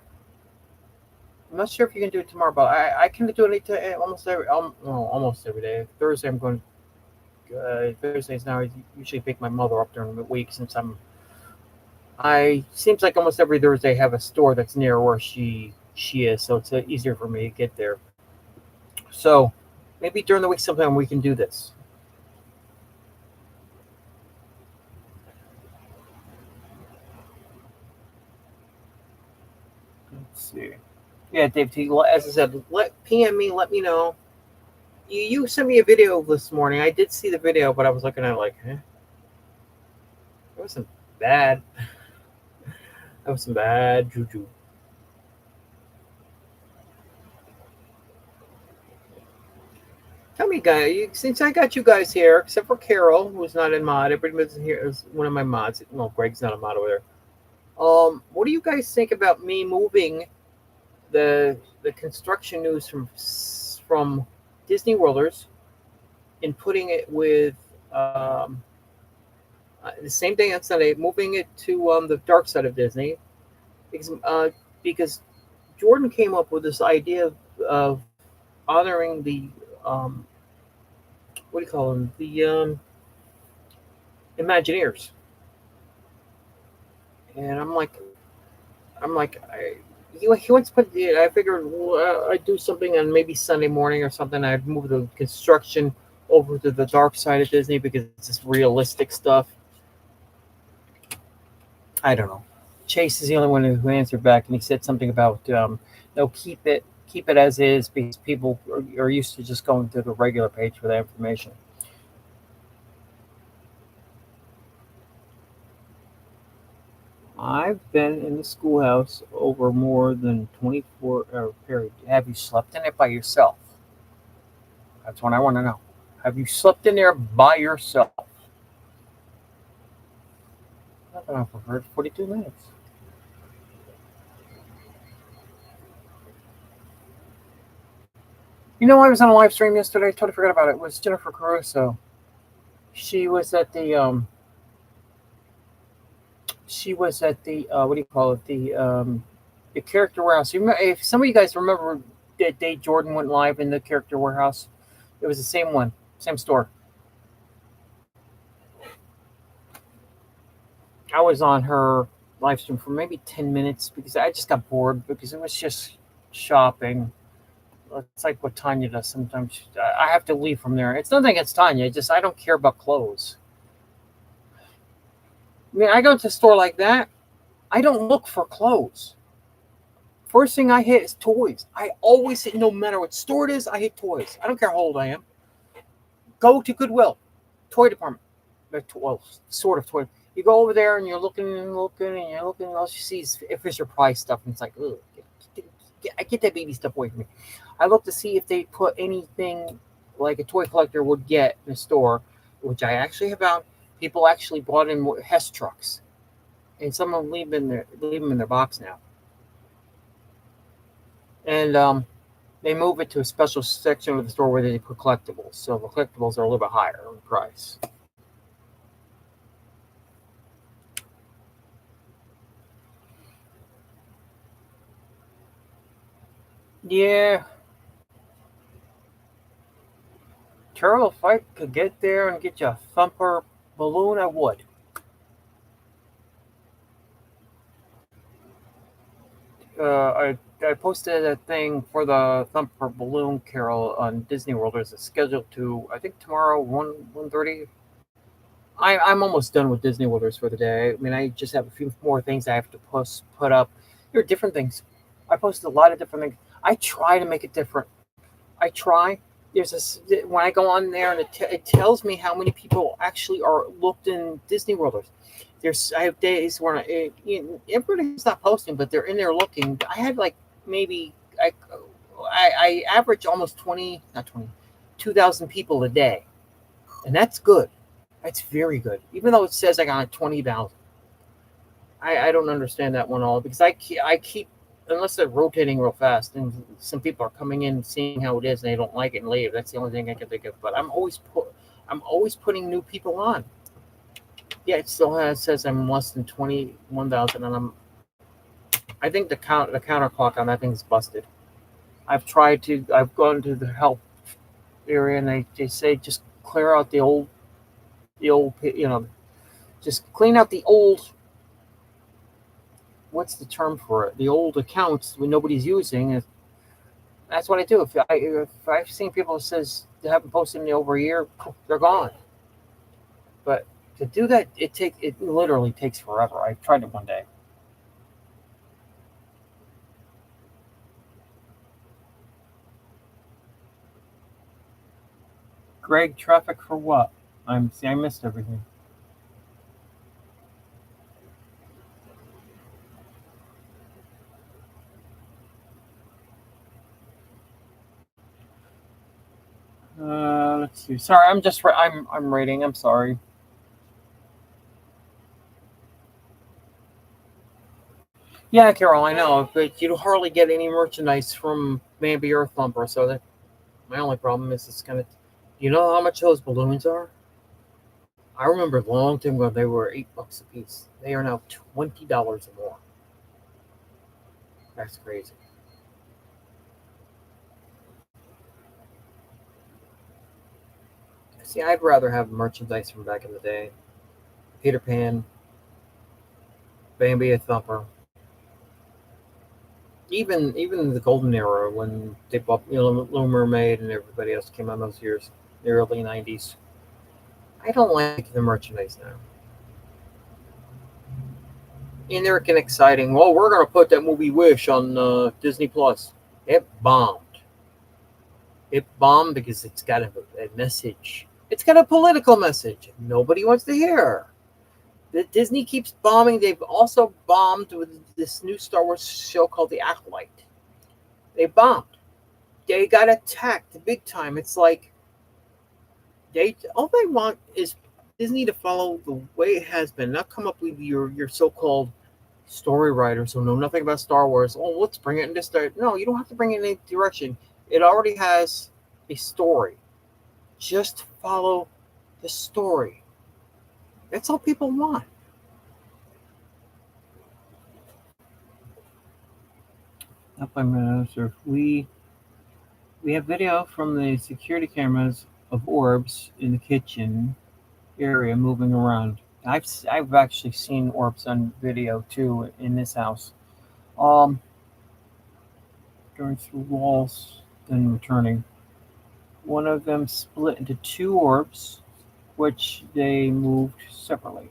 I'm not sure if you can do it tomorrow, but I can do it almost every day. Thursday, I'm going. Thursdays now. I usually pick my mother up during the week since I seems like almost every Thursday I have a store that's near where she is, so it's easier for me to get there. So maybe during the week sometime we can do this. Let's see. Yeah, Dave T. As I said, let PM me. Let me know. You sent me a video this morning. I did see the video, but I was looking at it like, it wasn't bad. That was some bad juju. Tell me, guys, since I got you guys here, except for Carol, who's not in mod, everybody's here is one of my mods. No, Greg's not a mod over there. What do you guys think about me moving the construction news from Disney Worlders and putting it with the same day on Sunday, moving it to the dark side of Disney because Jordan came up with this idea of honoring the um, what do you call them, the Imagineers, and he wants to put. I figured I'd do something on maybe Sunday morning or something. I'd move the construction over to the dark side of Disney because it's just realistic stuff. I don't know. Chase is the only one who answered back, and he said something about no, keep it as is because people are used to just going to the regular page for that information. I've been in the schoolhouse over more than 24-hour period. Have you slept in it by yourself? That's what I want to know. Have you slept in there by yourself? I've been on for 42 minutes. You know, I was on a live stream yesterday. I totally forgot about it. It was Jennifer Caruso. She was at the what do you call it, the character warehouse. If some of you guys remember that day Jordan went live in the character warehouse, it was the same one, same store. I was on her live stream for maybe 10 minutes because I just got bored because it was just shopping. It's like what Tanya does sometimes. I have to leave from there. It's nothing against Tanya. Just I don't care about clothes. I mean, I go to a store like that. I don't look for clothes. First thing I hit is toys. I always hit, no matter what store it is, I hit toys. I don't care how old I am. Go to Goodwill, toy department. Well, sort of toy. You go over there and you're looking and looking and you're looking, and all you see is Fisher Price stuff, and it's like, ugh, get that baby stuff away from me. I look to see if they put anything like a toy collector would get in a store, which I actually have found. People actually bought in Hess trucks, and some of them leave them in their box now. And they move it to a special section of the store where they put collectibles. So the collectibles are a little bit higher in price. Yeah. Carol, if I could get there and get you a thumper balloon, I would. I posted a thing for the Thumper Balloon Carol on Disney World. There's a scheduled to I think tomorrow 1:30. I'm almost done with Disney World for the day. I mean, I just have a few more things I have to put up. There are different things. I posted a lot of different things. I try to make it different. I try. There's this when I go on there and it tells me how many people actually are looked in Disney World. I have days where everybody's not posting, but they're in there looking. I had like maybe I average almost 20, not 20, 2,000 people a day, and that's good. That's very good. Even though it says I got like 20,000, I don't understand that one all because I keep unless they're rotating real fast and some people are coming in seeing how it is and they don't like it and leave. That's the only thing I can think of. But I'm always putting new people on. Yeah, it still says I'm less than 21,000, and I think the counter clock on that thing is busted. I've gone to the help area and they say just clear out just clean out the old, what's the term for it? The old accounts when nobody's using. That's what I do. If I've seen people that says they haven't posted in over a year, they're gone. But to do that, it literally takes forever. I tried it one day. Greg, traffic for what? I missed everything. Let's see. Sorry, I'm reading. I'm sorry. Yeah, Carol, I know, but you hardly get any merchandise from maybe Earth Thumper. So that my only problem is it's gonna. You know how much those balloons are? I remember a long time ago they were $8 a piece. They are now $20 or more. That's crazy. See, I'd rather have merchandise from back in the day. Peter Pan, Bambi a Thumper, even the golden era when they bought Little Mermaid and everybody else came out those years, the early '90s. I don't like the merchandise now. And they're getting exciting. Well, we're gonna put that movie Wish on Disney Plus. It bombed. It bombed because it's got a message. It's got a political message. Nobody wants to hear. The Disney keeps bombing. They've also bombed with this new Star Wars show called The Acolyte. They bombed. They got attacked big time. It's like all they want is Disney to follow the way it has been, not come up with your so-called story writers who know nothing about Star Wars. Oh, let's bring it in this direction. No, you don't have to bring it in any direction. It already has a story. Just follow the story. That's all people want. Up by Minister, we have video from the security cameras of orbs in the kitchen area moving around. I've actually seen orbs on video too in this house. Um, Going through walls, then returning. One of them split into two orbs, which they moved separately.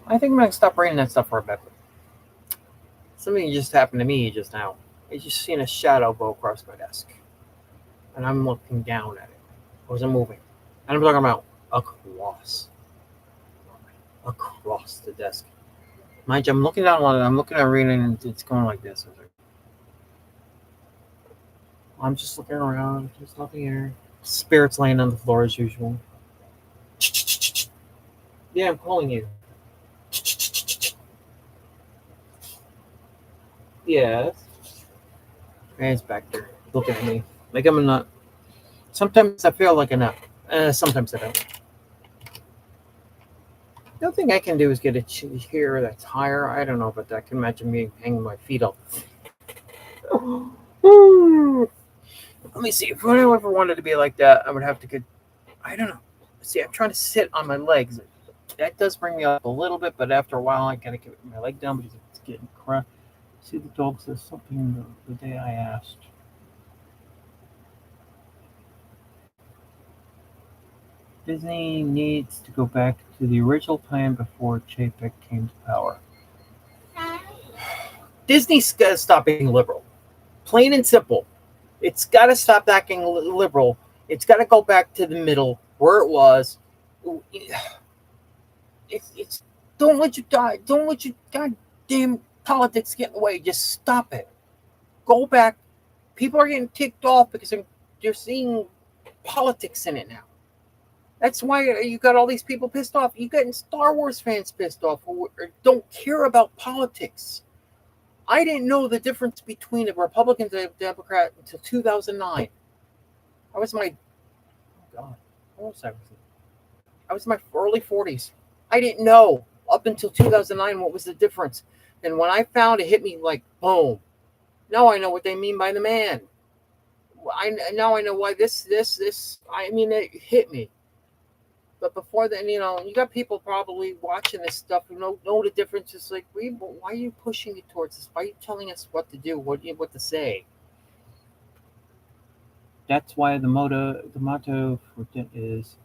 I think I'm gonna stop reading that stuff for a bit. Something just happened to me just now. I just seen a shadow go across my desk, and I'm looking down at it. It wasn't moving, and I'm talking about across the desk. Mind you, I'm looking down on it. I'm looking at reading, and it's going like this. I'm just looking around. There's nothing here. Spirits laying on the floor as usual. Yeah, I'm calling you. Yes. And it's back there looking at me like I'm a nut. Sometimes I feel like a nut. Sometimes I don't. The only thing I can do is get a chair that's higher. I don't know, but I can imagine me hanging my feet up. Let me see. If I ever wanted to be like that, I would have to get. I don't know. See, I'm trying to sit on my legs. That does bring me up a little bit, but after a while, I gotta get my leg down because it's getting crap. See, the dog says something the day I asked. Disney needs to go back to the original plan before Chapek came to power. Disney's got to stop being liberal. Plain and simple. It's got to stop acting liberal. It's got to go back to the middle where it was. It's don't let you die. Don't let your goddamn politics get in the way. Just stop it. Go back. People are getting ticked off because they're seeing politics in it now. That's why you got all these people pissed off. You getting Star Wars fans pissed off who don't care about politics. I didn't know the difference between a Republican and a Democrat until 2009. I was my, oh God, what was I? I was in my early 40s. I didn't know up until 2009 what was the difference. And when I found it, hit me like boom. Now I know what they mean by the man. Now I know why this. I mean, it hit me. But before then, you got people probably watching this stuff who know the difference. It's like, why are you pushing it towards us? Why are you telling us what to do? What to say? That's why the motto for it is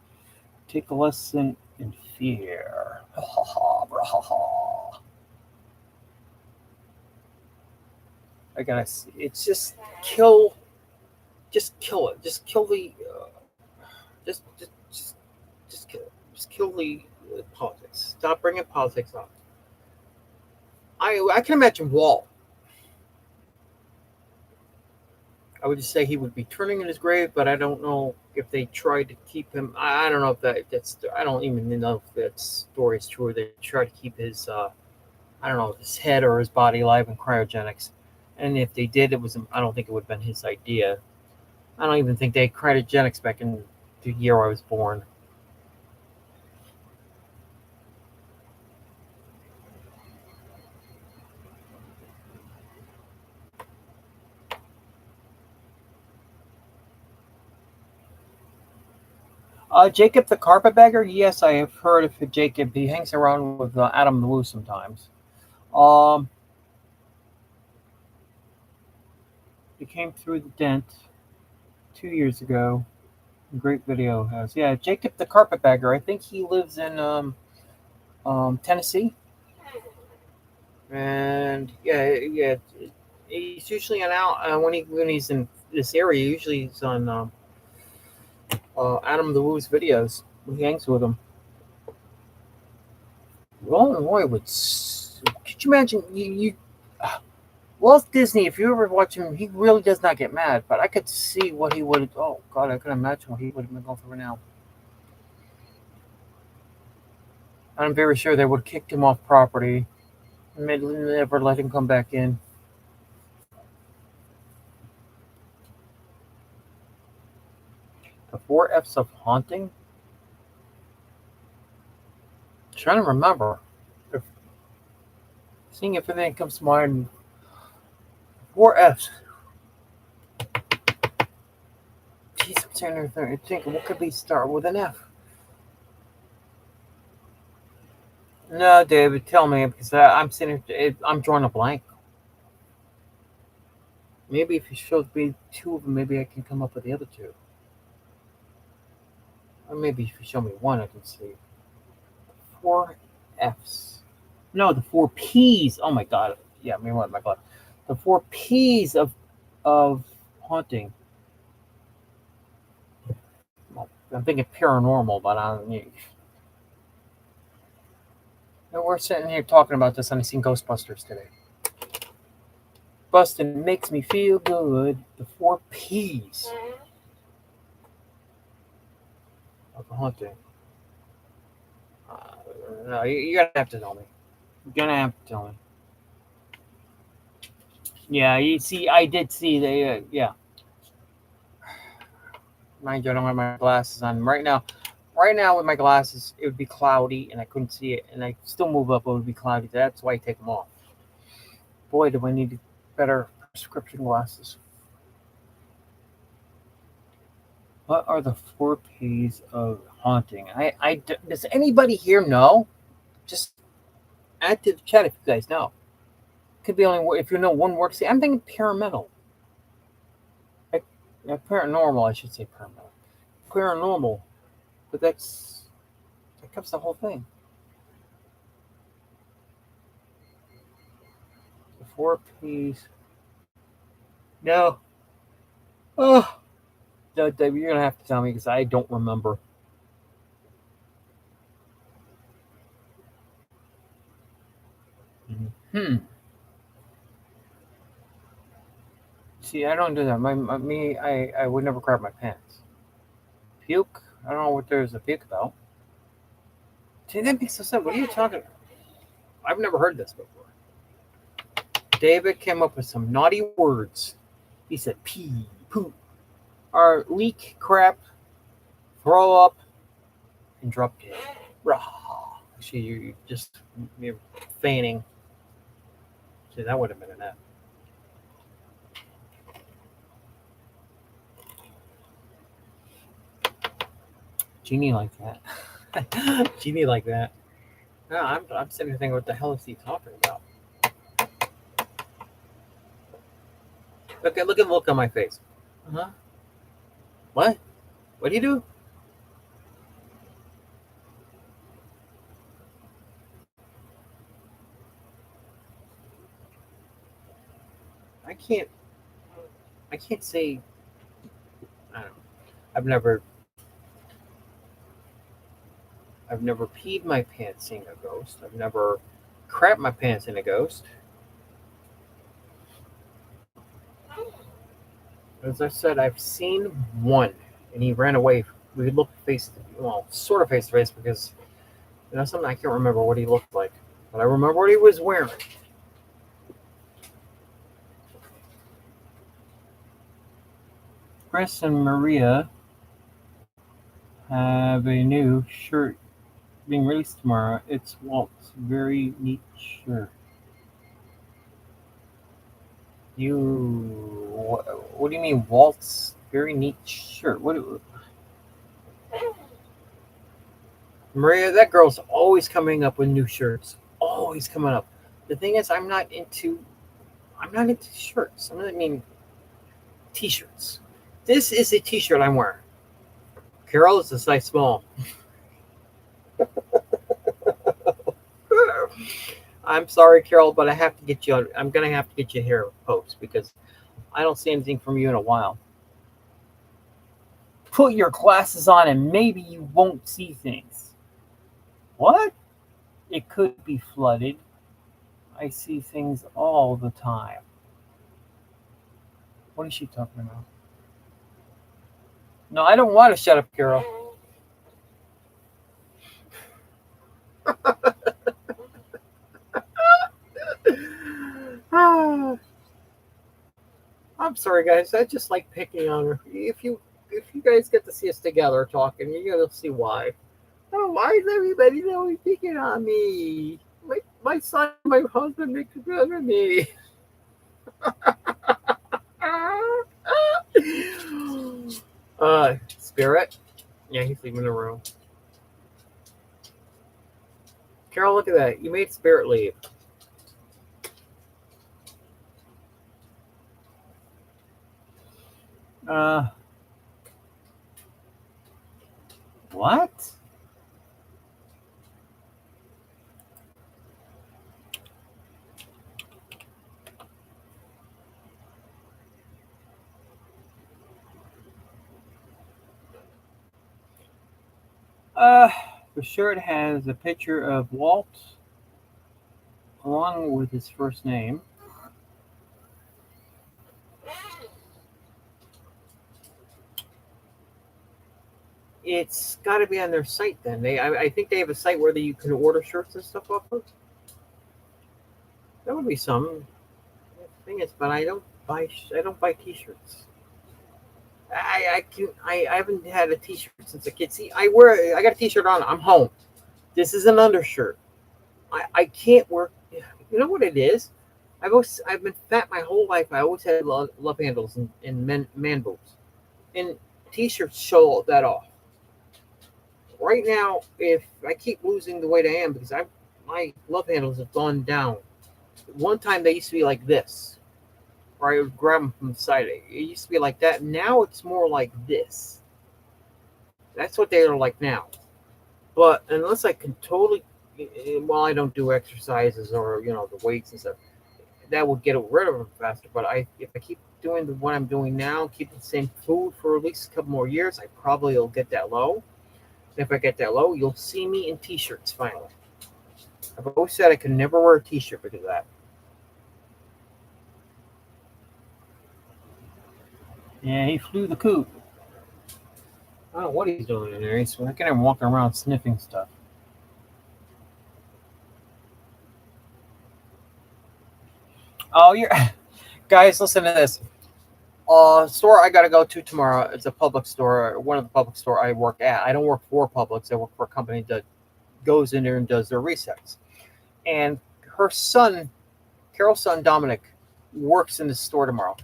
take a lesson in fear. Ha ha ha, bro, ha ha. I gotta see. It's just kill it. Just kill the, just kill it. Just kill the politics. Stop bringing politics up. I can imagine Walt. I would just say he would be turning in his grave, but I don't know if they tried to keep him. I don't know if that's. I don't even know if that story is true. They tried to keep his. I don't know, his head or his body alive in cryogenics, and if they did, it was. I don't think it would have been his idea. I don't even think they had cryogenics back in the year I was born. Jacob the Carpetbagger. Yes, I have heard of Jacob. He hangs around with Adam the Woo sometimes. Um, he came through the dent 2 years ago. Great video has. Yeah, Jacob the Carpetbagger. I think he lives in Tennessee. And yeah. He's usually on out when he's in this area. Usually he's on Adam the Woo's videos. He hangs with him. Roland Roy would. Could you imagine you Walt Disney? If you ever watch him, he really does not get mad. But I could see what he would. Oh God, I could imagine what he would have been going through now. I'm very sure they would have kicked him off property, never let him come back in. The four F's of haunting. I'm trying to remember. If, seeing if anything comes to mind. Four F's. Jeez, I'm trying to think. What could be start with an F? No, David, tell me because I'm sitting. I'm drawing a blank. Maybe if you showed me two of them, maybe I can come up with the other two. Or maybe if you show me one, I can see. Four F's. No, the four P's. Oh my God. Yeah, maybe what my God. The four P's of haunting. Well, I'm thinking paranormal, but I don't. We're sitting here talking about this, and I seen Ghostbusters today. Bustin' makes me feel good. The four P's of haunting. No, you're gonna have to tell me. You're gonna have to tell me. Yeah, you see, I did see the yeah. Mind you, I don't have my glasses on right now. Right now, with my glasses, it would be cloudy, and I couldn't see it, and I still move up. It would be cloudy. That's why I take them off. Boy, do I need better prescription glasses. What are the 4 P's of haunting? Does anybody here know? Just add to the chat if you guys know. Could be only if you know one word. See, I'm thinking paranormal. Like, paranormal, I should say paranormal. Paranormal, but that covers the whole thing. The 4 P's. No. Oh, no, Dave, you're gonna have to tell me because I don't remember. Hmm. See, I don't do that. I would never grab my pants. Puke? I don't know what there's a puke about. See, that makes no sense. What are you talking about? I've never heard this before. David came up with some naughty words. He said pee, poop, or leak, crap, throw up, and drop dead. Rah. Actually, you're feigning. See, that would have been an F. Genie like that. Genie like that. No, I'm sitting here thinking, what the hell is he talking about? Look at the look on my face. Uh-huh. What? What do you do? I can't. I can't say. I don't know. I've never. I've never peed my pants seeing a ghost. I've never crapped my pants in a ghost. As I said, I've seen one, and he ran away. We looked sort of face to face because something I can't remember what he looked like, but I remember what he was wearing. Chris and Maria have a new shirt being released tomorrow. It's Walt's very neat shirt. What do you mean, Walt's very neat shirt? Maria, that girl's always coming up with new shirts. Always coming up. The thing is, I'm not into shirts. I mean, t-shirts. This is a t-shirt I'm wearing. Carol is a size small. I'm sorry, Carol, but I have to get you. I'm gonna have to get you here post because I don't see anything from you in a while. Put your glasses on and maybe you won't see things. What? It could be flooded. I see things all the time. What is she talking about? No, I don't want to shut up, Carol. I'm sorry, guys. I just like picking on her. If you guys get to see us together talking, you're gonna see why. Oh, why is everybody always picking on me? My son, my husband make fun of me. Spirit. Yeah, he's leaving the room. Carol, look at that. You made Spirit leave. What? The shirt has a picture of Walt along with his first name. It's got to be on their site then. I think they have a site where you can order shirts and stuff off of. That would be some. The thing is, but I don't buy T-shirts. I haven't had a T-shirt since a kid. See, I got a T-shirt on. I'm home. This is an undershirt. I can't wear. You know what it is? I've been fat my whole life. I always had love handles and man boobs. And t-shirts show that off. Right now, if I keep losing the weight I am, because my love handles have gone down. One time they used to be like this, or I would grab them from the side. It used to be like that. Now it's more like this. That's what they are like now. But unless I can totally, while I don't do exercises or the weights and stuff, that would get rid of them faster. But if I keep doing what I'm doing now, keep the same food for at least a couple more years, I probably will get that low. And if I get that low, you'll see me in t-shirts finally. I've always said I could never wear a t-shirt because of that. Yeah, he flew the coop. I don't know what he's doing in there. He's looking at him walking around sniffing stuff. Oh, you're guys. Listen to this. Store I gotta go to tomorrow. It's a Publix store. One of the Publix store I work at. I don't work for Publix. I work for a company that goes in there and does their resets. And her son, Carol's son Dominic, works in the store tomorrow.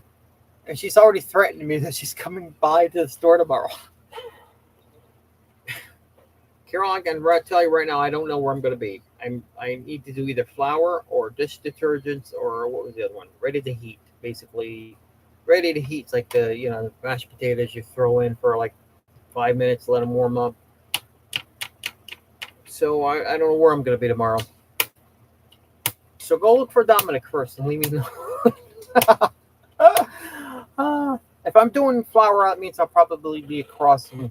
And she's already threatened me that she's coming by to the store tomorrow. Carol, I can tell you right now, I don't know where I'm going to be. I need to do either flour or dish detergents or what was the other one? Ready to heat, basically. Ready to heat, it's like the mashed potatoes you throw in for like 5 minutes, let them warm up. So I don't know where I'm going to be tomorrow. So go look for Dominic first and leave me know. If I'm doing flour out, it means I'll probably be across from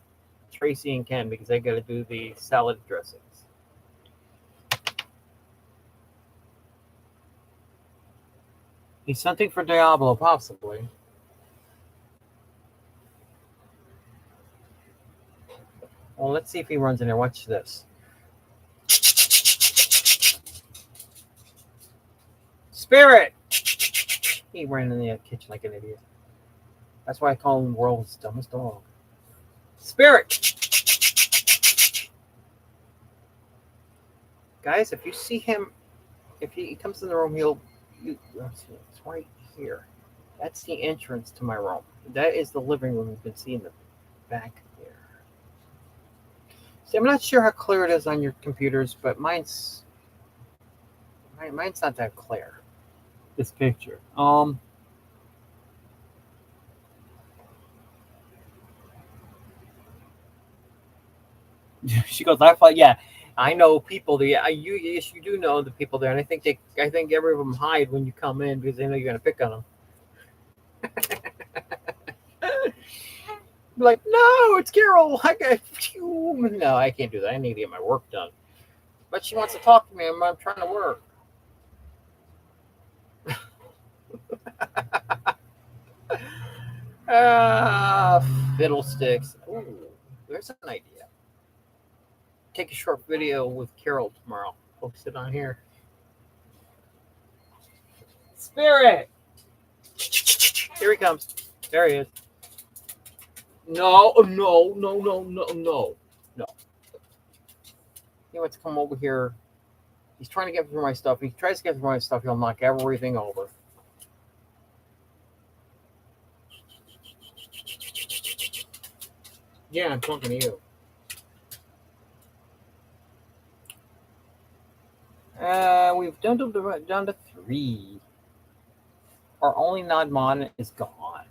Tracy and Ken because I got to do the salad dressings. He's hunting for Diablo, possibly. Well, let's see if he runs in there. Watch this. Spirit! He ran in the kitchen like an idiot. That's why I call him the world's dumbest dog. Spirit! Guys, if you see him, if he comes in the room, it's right here. That's the entrance to my room. That is the living room. You can see in the back there. See, I'm not sure how clear it is on your computers, but mine's not that clear. This picture. She goes, I thought, yeah, I know people there. Yes, you do know the people there, and I think every of them hide when you come in because they know you're gonna pick on them. Like, no, it's Carol. I got you. No, I can't do that. I need to get my work done. But she wants to talk to me, and I'm trying to work. Fiddlesticks. Ooh, there's an idea. Take a short video with Carol tomorrow. Post it on here. Spirit! Here he comes. There he is. No. He wants to come over here. He's trying to get through my stuff. If he tries to get through my stuff, he'll knock everything over. Yeah, I'm talking to you. We've done to 3. Our only non-mod is gone.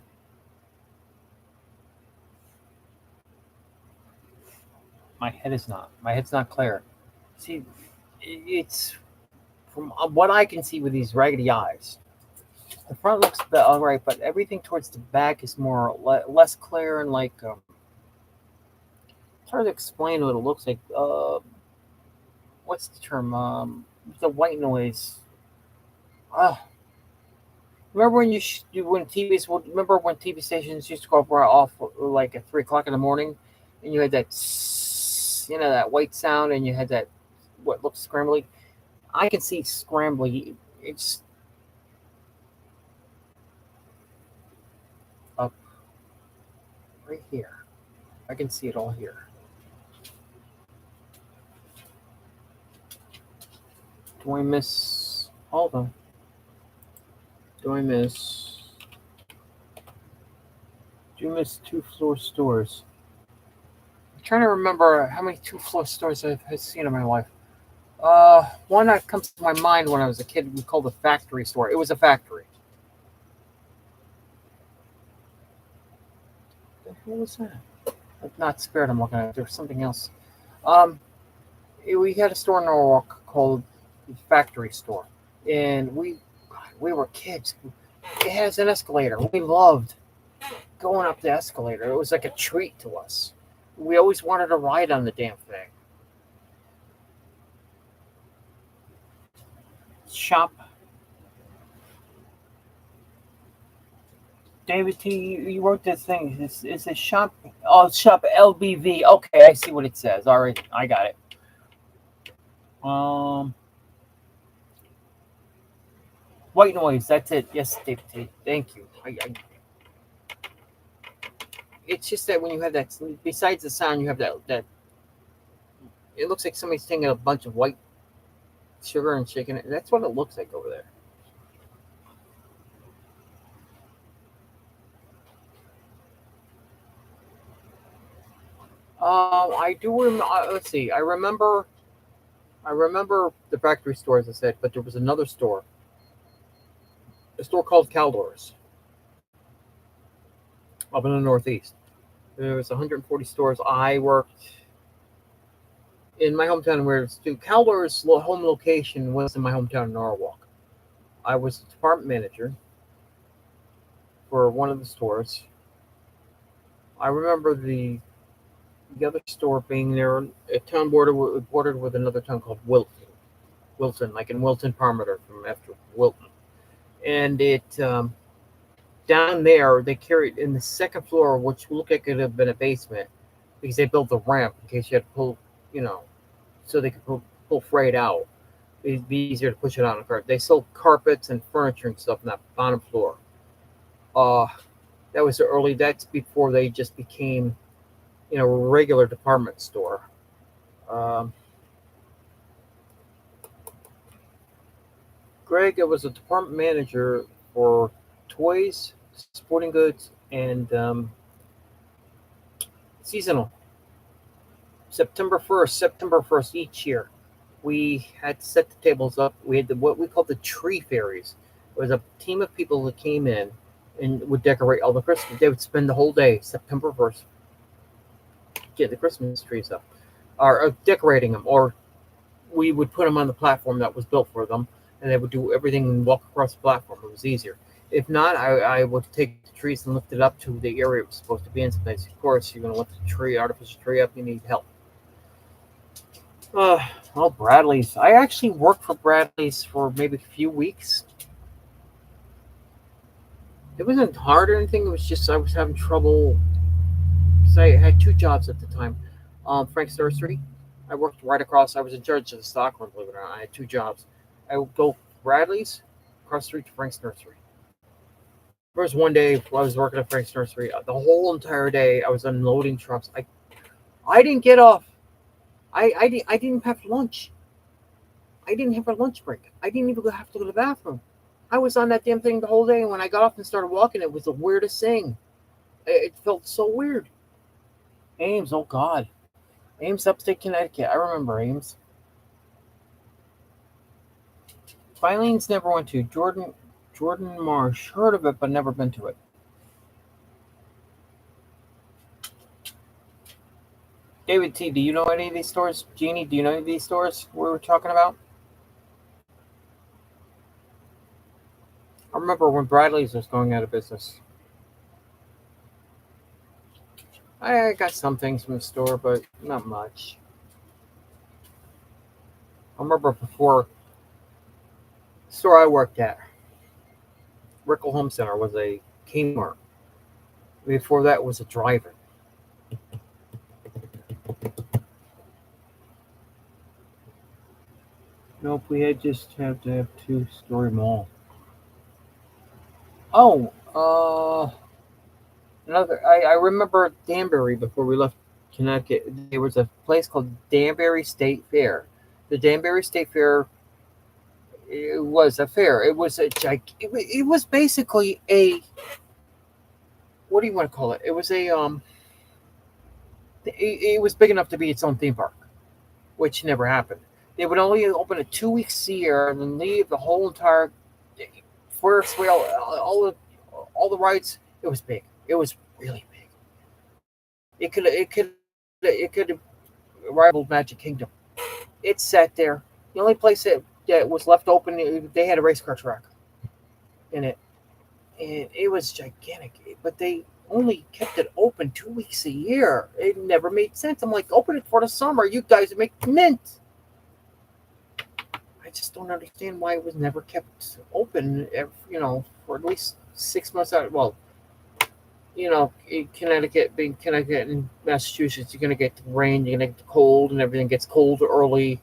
My head's not clear. See, it's from what I can see with these raggedy eyes. The front looks all right, but everything towards the back is less clear and like it's hard to explain what it looks like. What's the term? The white noise. Remember when remember when TV stations used to go off like at 3 o'clock in the morning, and you had that that white sound, and you had that what looks scrambly. I can see scrambly. It's up right here. I can see it all here. Do I miss? Hold on. Do I miss? Do miss two-floor stores. I'm trying to remember how many two-floor stores I've seen in my life. One that comes to my mind when I was a kid, we called the factory store. It was a factory. What was that? Not Spirit. I'm looking at. There's something else. Um, we had a store in Norwalk called the Factory Store, and we were kids. It has an escalator. We loved going up the escalator. It was like a treat to us. We always wanted to ride on the damn thing. Shop David T. You wrote this thing. Is it shop? Oh, shop LBV. Okay, I see what it says. All right, I got it. Um, White noise. That's it. Yes, David T. Thank you. It's just that when you have that, besides the sound, you have that. It looks like somebody's taking a bunch of white sugar and shaking it. That's what it looks like over there. I do remember. Let's see. I remember. I remember the factory store, as I said, but there was another store, a store called Caldors, up in the Northeast. There was 140 stores. I worked in my hometown where it's to Caldors' home location was in my hometown in Norwalk. I was the department manager for one of the stores. I remember the other store being there, a town bordered with another town called Wilton, like in Wilton, Parmenter, from after Wilton. And it down there they carried in the second floor, which looked like it could have been a basement, because they built a ramp in case you had to pull, you know, so they could pull freight out. It'd be easier to push it out on a cart. They sold carpets and furniture and stuff on that bottom floor. Uh, that was early. That's before they just became, a regular department store. Um, Greg, I was a department manager for toys, sporting goods, and seasonal. September 1st each year, we had to set the tables up. We had what we called the tree fairies. It was a team of people that came in and would decorate all the Christmas. They would spend the whole day, September 1st, getting the Christmas trees up, or decorating them, or we would put them on the platform that was built for them, and they would do everything and walk across the platform. It was easier. If not, I would take the trees and lift it up to the area it was supposed to be in. Someplace. Of course, you're going to lift the artificial tree up. You need help. Uh, well, Bradley's. I actually worked for Bradley's for maybe a few weeks. It wasn't hard or anything. It was just I was having trouble. So I had two jobs at the time. Frank's Nursery. I worked right across. I was in charge of the stockroom, believe it or not. I had two jobs. I would go Bradley's across the street to Frank's Nursery. There was one day I was working at Frank's Nursery. The whole entire day I was unloading trucks. I didn't get off. I didn't have lunch. I didn't have a lunch break. I didn't even have to go to the bathroom. I was on that damn thing the whole day, and when I got off and started walking, it was the weirdest thing. It felt so weird. Ames, oh God. Ames, upstate Connecticut. I remember Ames. Filene's never went to. Jordan Marsh. Heard of it, but never been to it. David T, do you know any of these stores? Jeannie, do you know any of these stores we were talking about? I remember when Bradley's was going out of business. I got some things from the store, but not much. I remember before the store I worked at, Rickle Home Center, was a Kmart. Before that was a drive-in. Nope, we had just have to have two-story mall. Oh, another. I remember Danbury before we left Connecticut. There was a place called Danbury State Fair. The Danbury State Fair. It was a fair. It was a it was basically a what do you want to call it? It was it was big enough to be its own theme park, which never happened. They would only open it 2 weeks a year and then leave the whole entire Ferris wheel, all the rides. It was big. It was really big. It could rival Magic Kingdom. It sat there. The only place that was left open, they had a race car track in it, and it was gigantic. But they only kept it open 2 weeks a year. It never made sense. I'm like, open it for the summer. You guys make mint. I just don't understand why it was never kept open. For at least 6 months out. Well, in Connecticut, being Connecticut and Massachusetts, you're gonna get the rain, you're gonna get the cold, and everything gets cold early.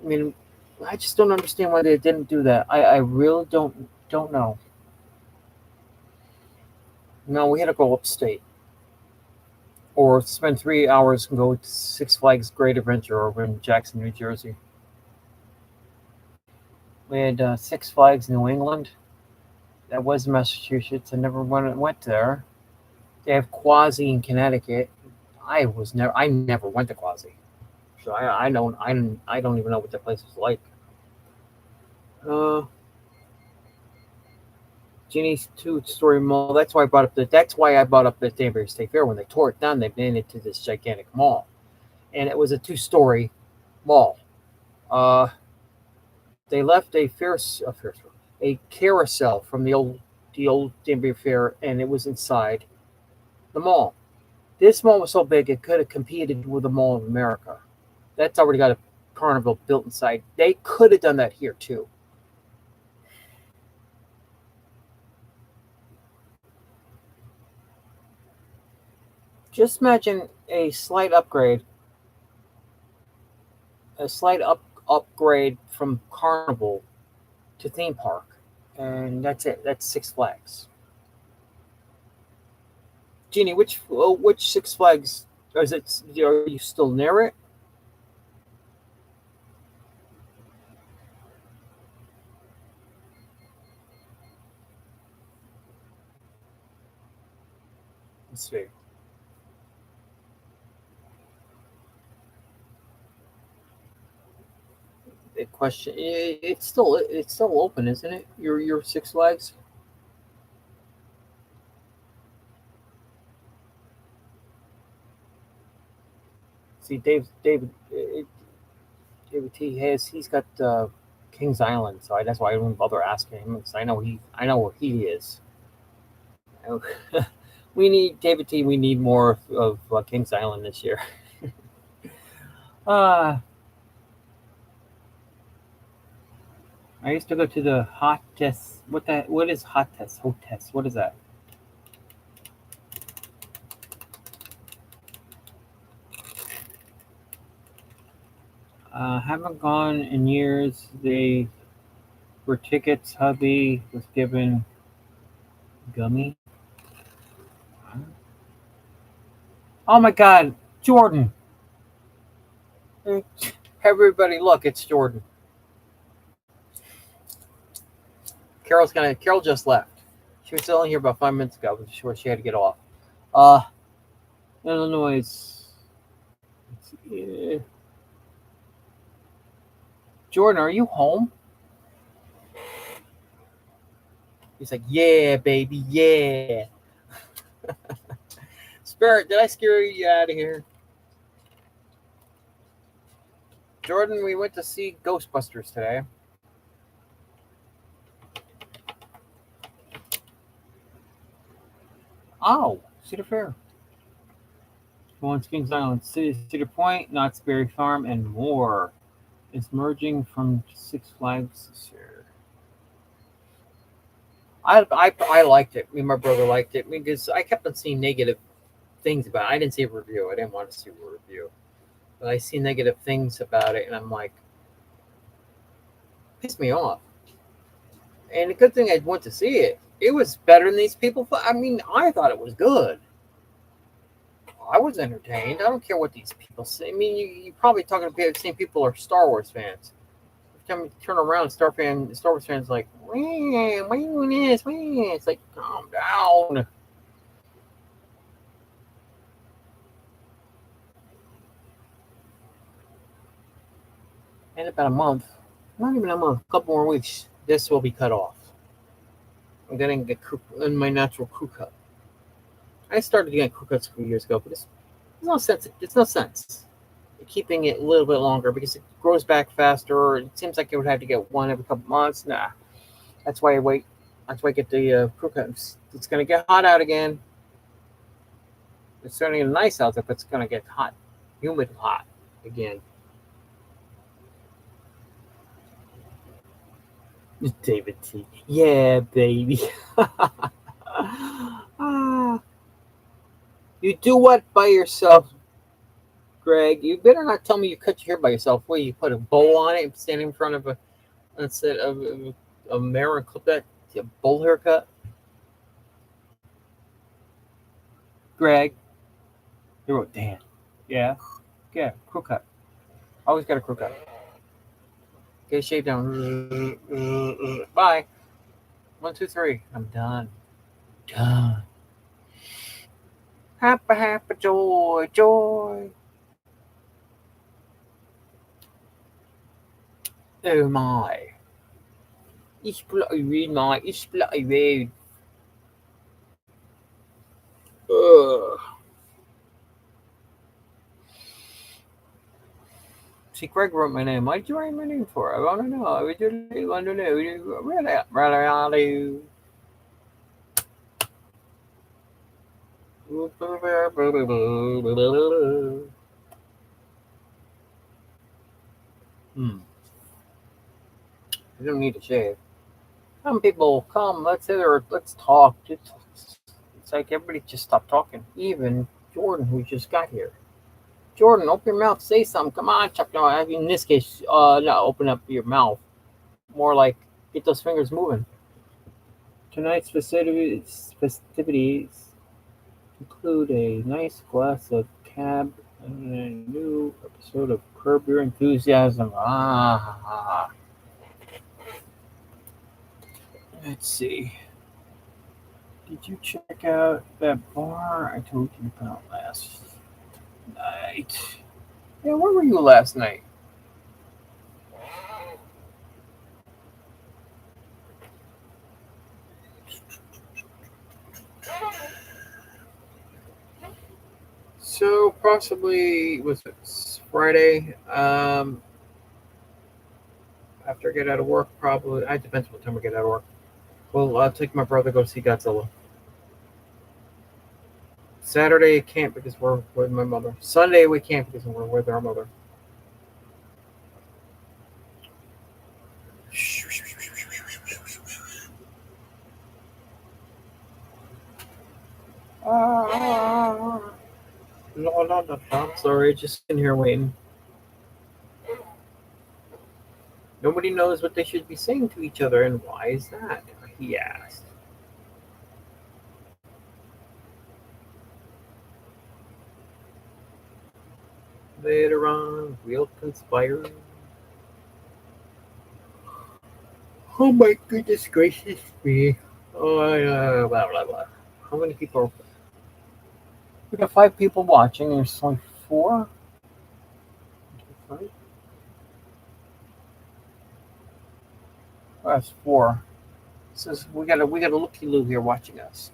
I mean, I just don't understand why they didn't do that. I really don't know. No, we had to go upstate or spend 3 hours and go to Six Flags Great Adventure over in Jackson, New Jersey. We had Six Flags New England. That was Massachusetts. I never went there. They have Quasi in Connecticut. I never went to Quasi, so I don't even know what that place was like. Uh, Genie's two-story mall. That's why I brought up the Danbury State Fair. When they tore it down, they made it to this gigantic mall, and it was a two-story mall. Uh, they left a carousel from the old Danbury Fair, and it was inside the mall. This mall was so big it could have competed with the Mall of America. That's already got a carnival built inside. They could have done that here too. Just imagine a slight upgrade from carnival to theme park, and that's it. That's Six Flags. Jeannie, which Six Flags is it? Are you still near it? Let's see. The question. It's still open, isn't it? Your Six Flags. See, David T has he's got Kings Island, so that's why I don't bother asking him because I know where he is. We need David T. We need more of Kings Island this year. Uh, I used to go to the hot test. What is hot test? Hot test. What is that? Haven't gone in years. They were tickets. Hubby was given gummy. Oh my God, Jordan! Everybody, look, it's Jordan. Carol just left. She was still in here about 5 minutes ago before she had to get off. Uh, Illinois. Yeah. Jordan, are you home? He's like, yeah, baby, yeah. Spirit, did I scare you out of here? Jordan, we went to see Ghostbusters today. Oh, Cedar Fair. Going to Kings Island, Cedar Point, Knott's Berry Farm, and more. It's merging from Six Flags this year. I liked it. Me and my brother liked it because I kept on seeing negative things about it. I didn't see a review. I didn't want to see a review. But I see negative things about it, and I'm like, pissed me off. And the good thing I went to see it. It was better than these people. I mean, I thought it was good. I was entertained. I don't care what these people say. I mean, you probably talking to the same people are Star Wars fans. Every time you turn around, Star Wars fans like, why you doing this? It's like, calm down. In about a month, not even a month, a couple more weeks, this will be cut off. I'm getting a crew, in my natural crew cut. I started getting crew cuts a few years ago, but there's no sense. It's no sense keeping it a little bit longer because it grows back faster. Or it seems like it would have to get one every couple months. Nah, that's why I wait. That's why I get the crew cut. It's gonna get hot out again. It's starting to get nice out there, but it's gonna get hot, humid, hot again. David T. Yeah, baby. Ah, you do what by yourself, Greg? You better not tell me you cut your hair by yourself. Where you put a bowl on it and stand in front of instead of a mirror and clip that a bowl haircut? Greg, he wrote Dan. Yeah, yeah, crew cut. Always got a crew cut. Get a shave down. Bye. 1, 2, 3. I'm done. Done. Happy, happy, joy, joy. Oh my. Ich bloody read my. Ich bloody read. Ugh. See, Greg wrote my name. Why did you write my name for? I want to know. I really want to know. Really. Hmm. You don't need to shave. Some people come. Let's talk. It's like everybody just stopped talking. Even Jordan, who just got here. Jordan, open your mouth. Say something. Come on, Chuck. No, I mean, in this case, no, open up your mouth. More like get those fingers moving. Tonight's festivities include a nice glass of cab and a new episode of Curb Your Enthusiasm. Let's see. Did you check out that bar I told you about last night? Yeah, where were you last night? So possibly was it Friday? After I get out of work, probably. It depends what time I get out of work. Well, I'll take my brother to go see Godzilla. Saturday I can't because we're with my mother. Sunday we can't because we're with our mother. Ah, no. I'm sorry, just sitting here waiting. Nobody knows what they should be saying to each other, and why is that? He asked. Later on, we'll conspire. Oh my goodness gracious me. Oh, blah, blah, blah. How many people? We got 5 people watching. There's only 4. Oh, that's 4. Says we got a looky loo here watching us.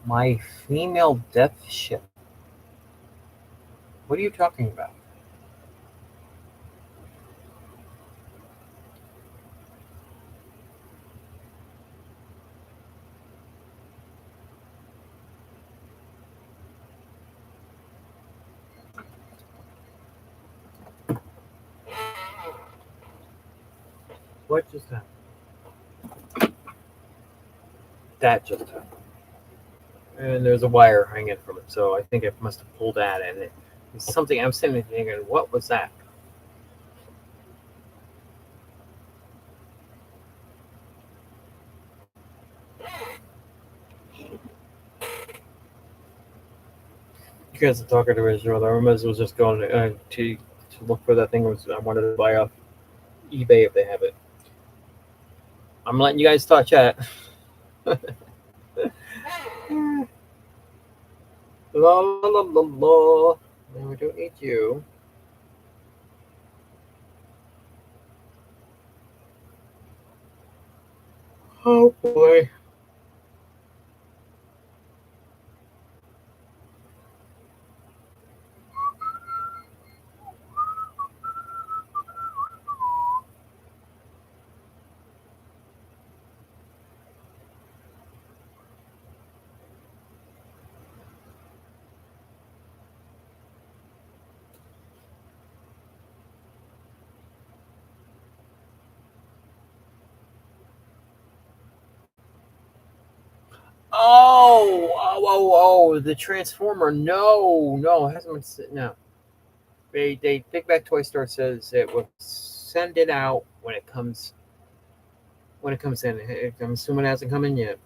My female death ship. What are you talking about? What just happened? That just happened. And there's a wire hanging from it, so I think I must have pulled that, and it's something I'm sitting there thinking, what was that? You guys are talking to Israel. I was just going to look for that thing. I wanted to buy off eBay if they have it. I'm letting you guys talk chat. La la la la la. No, we don't need you. Oh boy. Oh, the Transformer. No, no, it hasn't been sitting out. They Big Bad Toy Store says it will send it out when it comes in. I'm assuming it hasn't come in yet.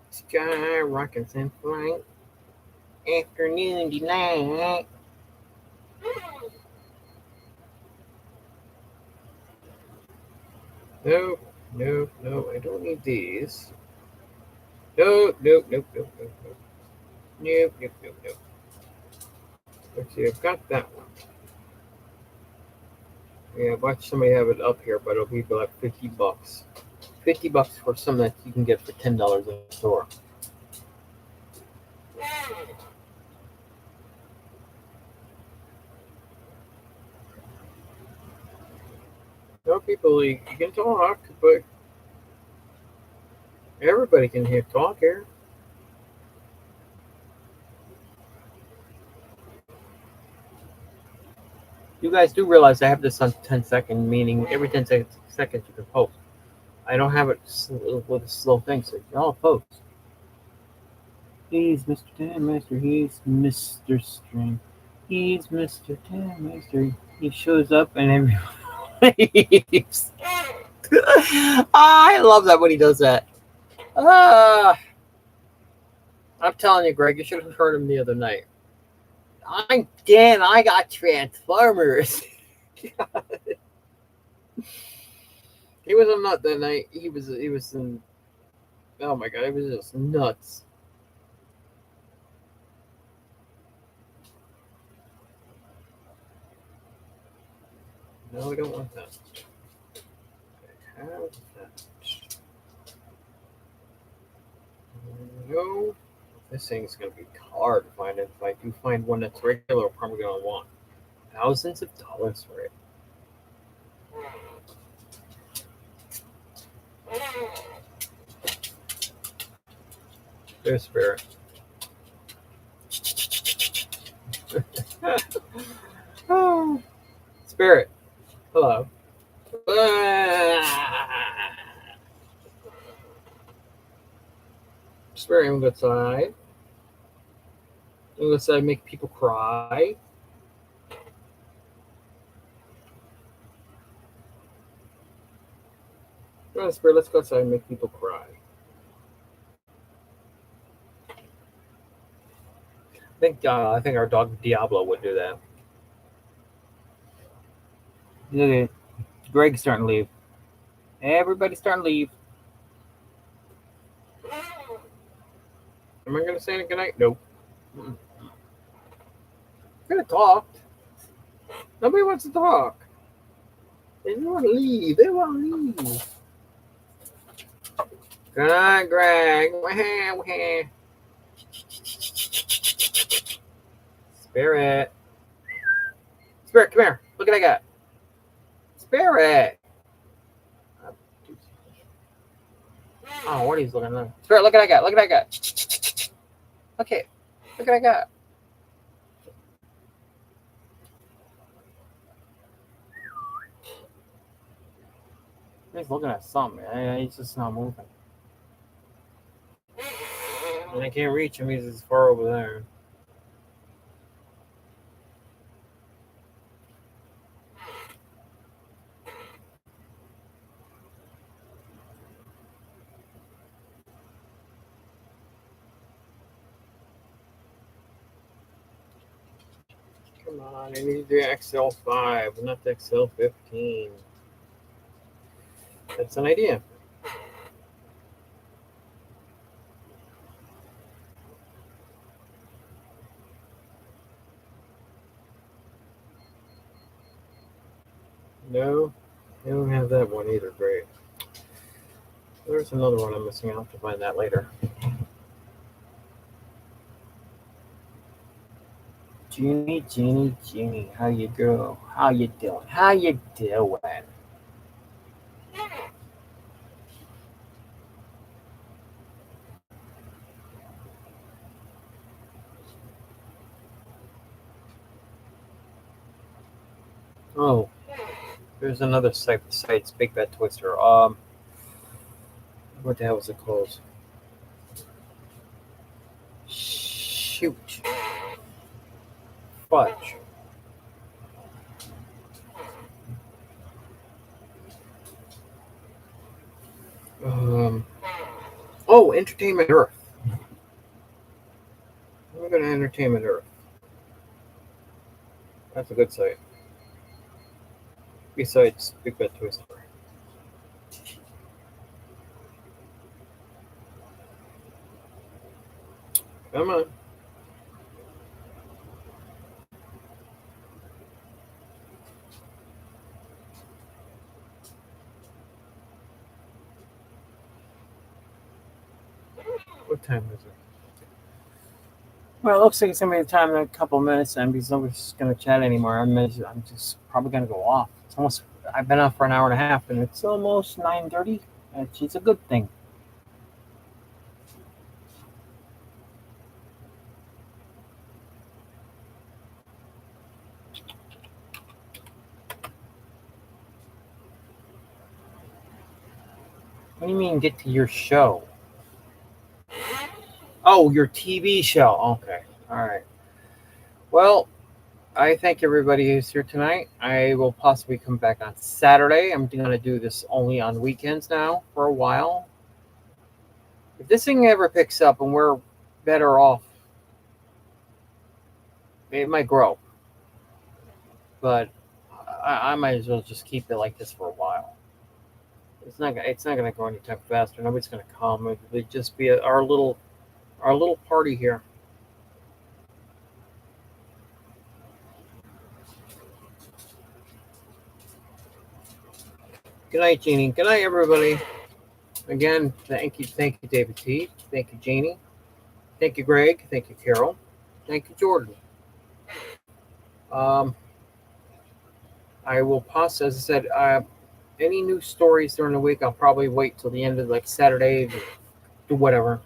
Sky rockets in flight. Afternoon delight. No, no, no, I don't need these. No, no, no, no, no, no. Nope, nope, nope, nope. Let's see, I've got that one. Yeah, watch somebody have it up here, but it'll be like $50. $50 for something that you can get for $10 in the store. No, people, you can talk, but everybody can hear talk here. You guys do realize I have this on 10-second, meaning every 10 seconds you can post. I don't have it with a slow thing, so y'all post. He's Mr. Tan Master. He's Mr. String. He's Mr. Tan Master. He shows up and everyone leaves. I love that when he does that. Ah, I'm telling you, Greg, you should have heard him the other night. I'm Dan. I got Transformers. He was a nut that night. He was in. Oh my god, it was just nuts. No, I don't want that. I have that. No. This thing's gonna be hard to find. If I do find one that's regular, I'm probably gonna want thousands of dollars for it. There's Spirit. Oh, Spirit. Hello. Spirit, I'm gonna go outside. I'm gonna go outside and make people cry. Come on, Spirit, let's go outside and make people cry. I think our dog Diablo would do that. Look at Greg's starting to leave. Everybody's starting to leave. Am I gonna say good night? Nope. I'm gonna talk. Nobody wants to talk. They want to leave. They want to leave. Good night, Greg. Spirit. Spirit, come here. Look what I got. Spirit. Oh, what are you looking at? Spirit, look what I got. Look what I got. Okay. Look what I got. He's looking at something. He's just not moving. And I can't reach him. He's far over there. Come on, I need the XL5, not the XL15. That's an idea. No, they don't have that one either. Great. There's another one I'm missing. I'll have to find that later. Jeannie, how you go? How you doing? How you doing? Oh, there's another site besides Big Bad Twister. What the hell was it called? Shoot. Fudge. Oh, Entertainment Earth. We're going to Entertainment Earth. That's a good site. Besides Big Bad Twister. Come on. What time is it? Well, it looks like it's gonna be a time in a couple of minutes, and because nobody's gonna chat anymore, I'm just probably gonna go off. It's almost I've been off for an hour and a half, and it's almost 9:30. It's a good thing. What do you mean get to your show? Oh, your TV show. Okay. All right. Well, I thank everybody who's here tonight. I will possibly come back on Saturday. I'm going to do this only on weekends now for a while. If this thing ever picks up and we're better off, it might grow. But I might as well just keep it like this for a while. It's not going to go any time faster. Nobody's going to come. It'll just be our little party here. Good night, Jeannie. Good night, everybody. Again, thank you, David T. Thank you, Jeannie. Thank you, Greg. Thank you, Carol. Thank you, Jordan. I will pause. As I said, any new stories during the week, I'll probably wait till the end of like Saturday to do whatever.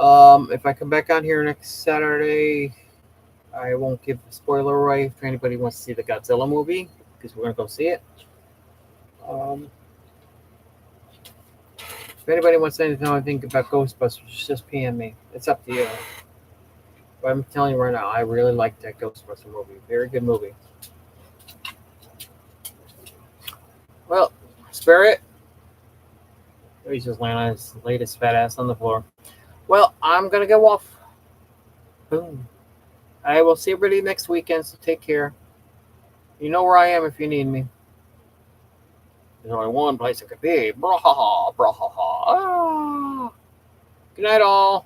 If I come back on here next Saturday, I won't give the spoiler away if anybody wants to see the Godzilla movie, because we're going to go see it. If anybody wants anything I think about Ghostbusters, just PM me. It's up to you. But I'm telling you right now, I really like that Ghostbuster movie. Very good movie. Well, Spirit. He's just laying on his latest fat ass on the floor. Well, I'm going to go off. Boom. I will see everybody next weekend, so take care. You know where I am if you need me. There's only one place it could be. Brahaha, brahaha. Ah. Good night, all.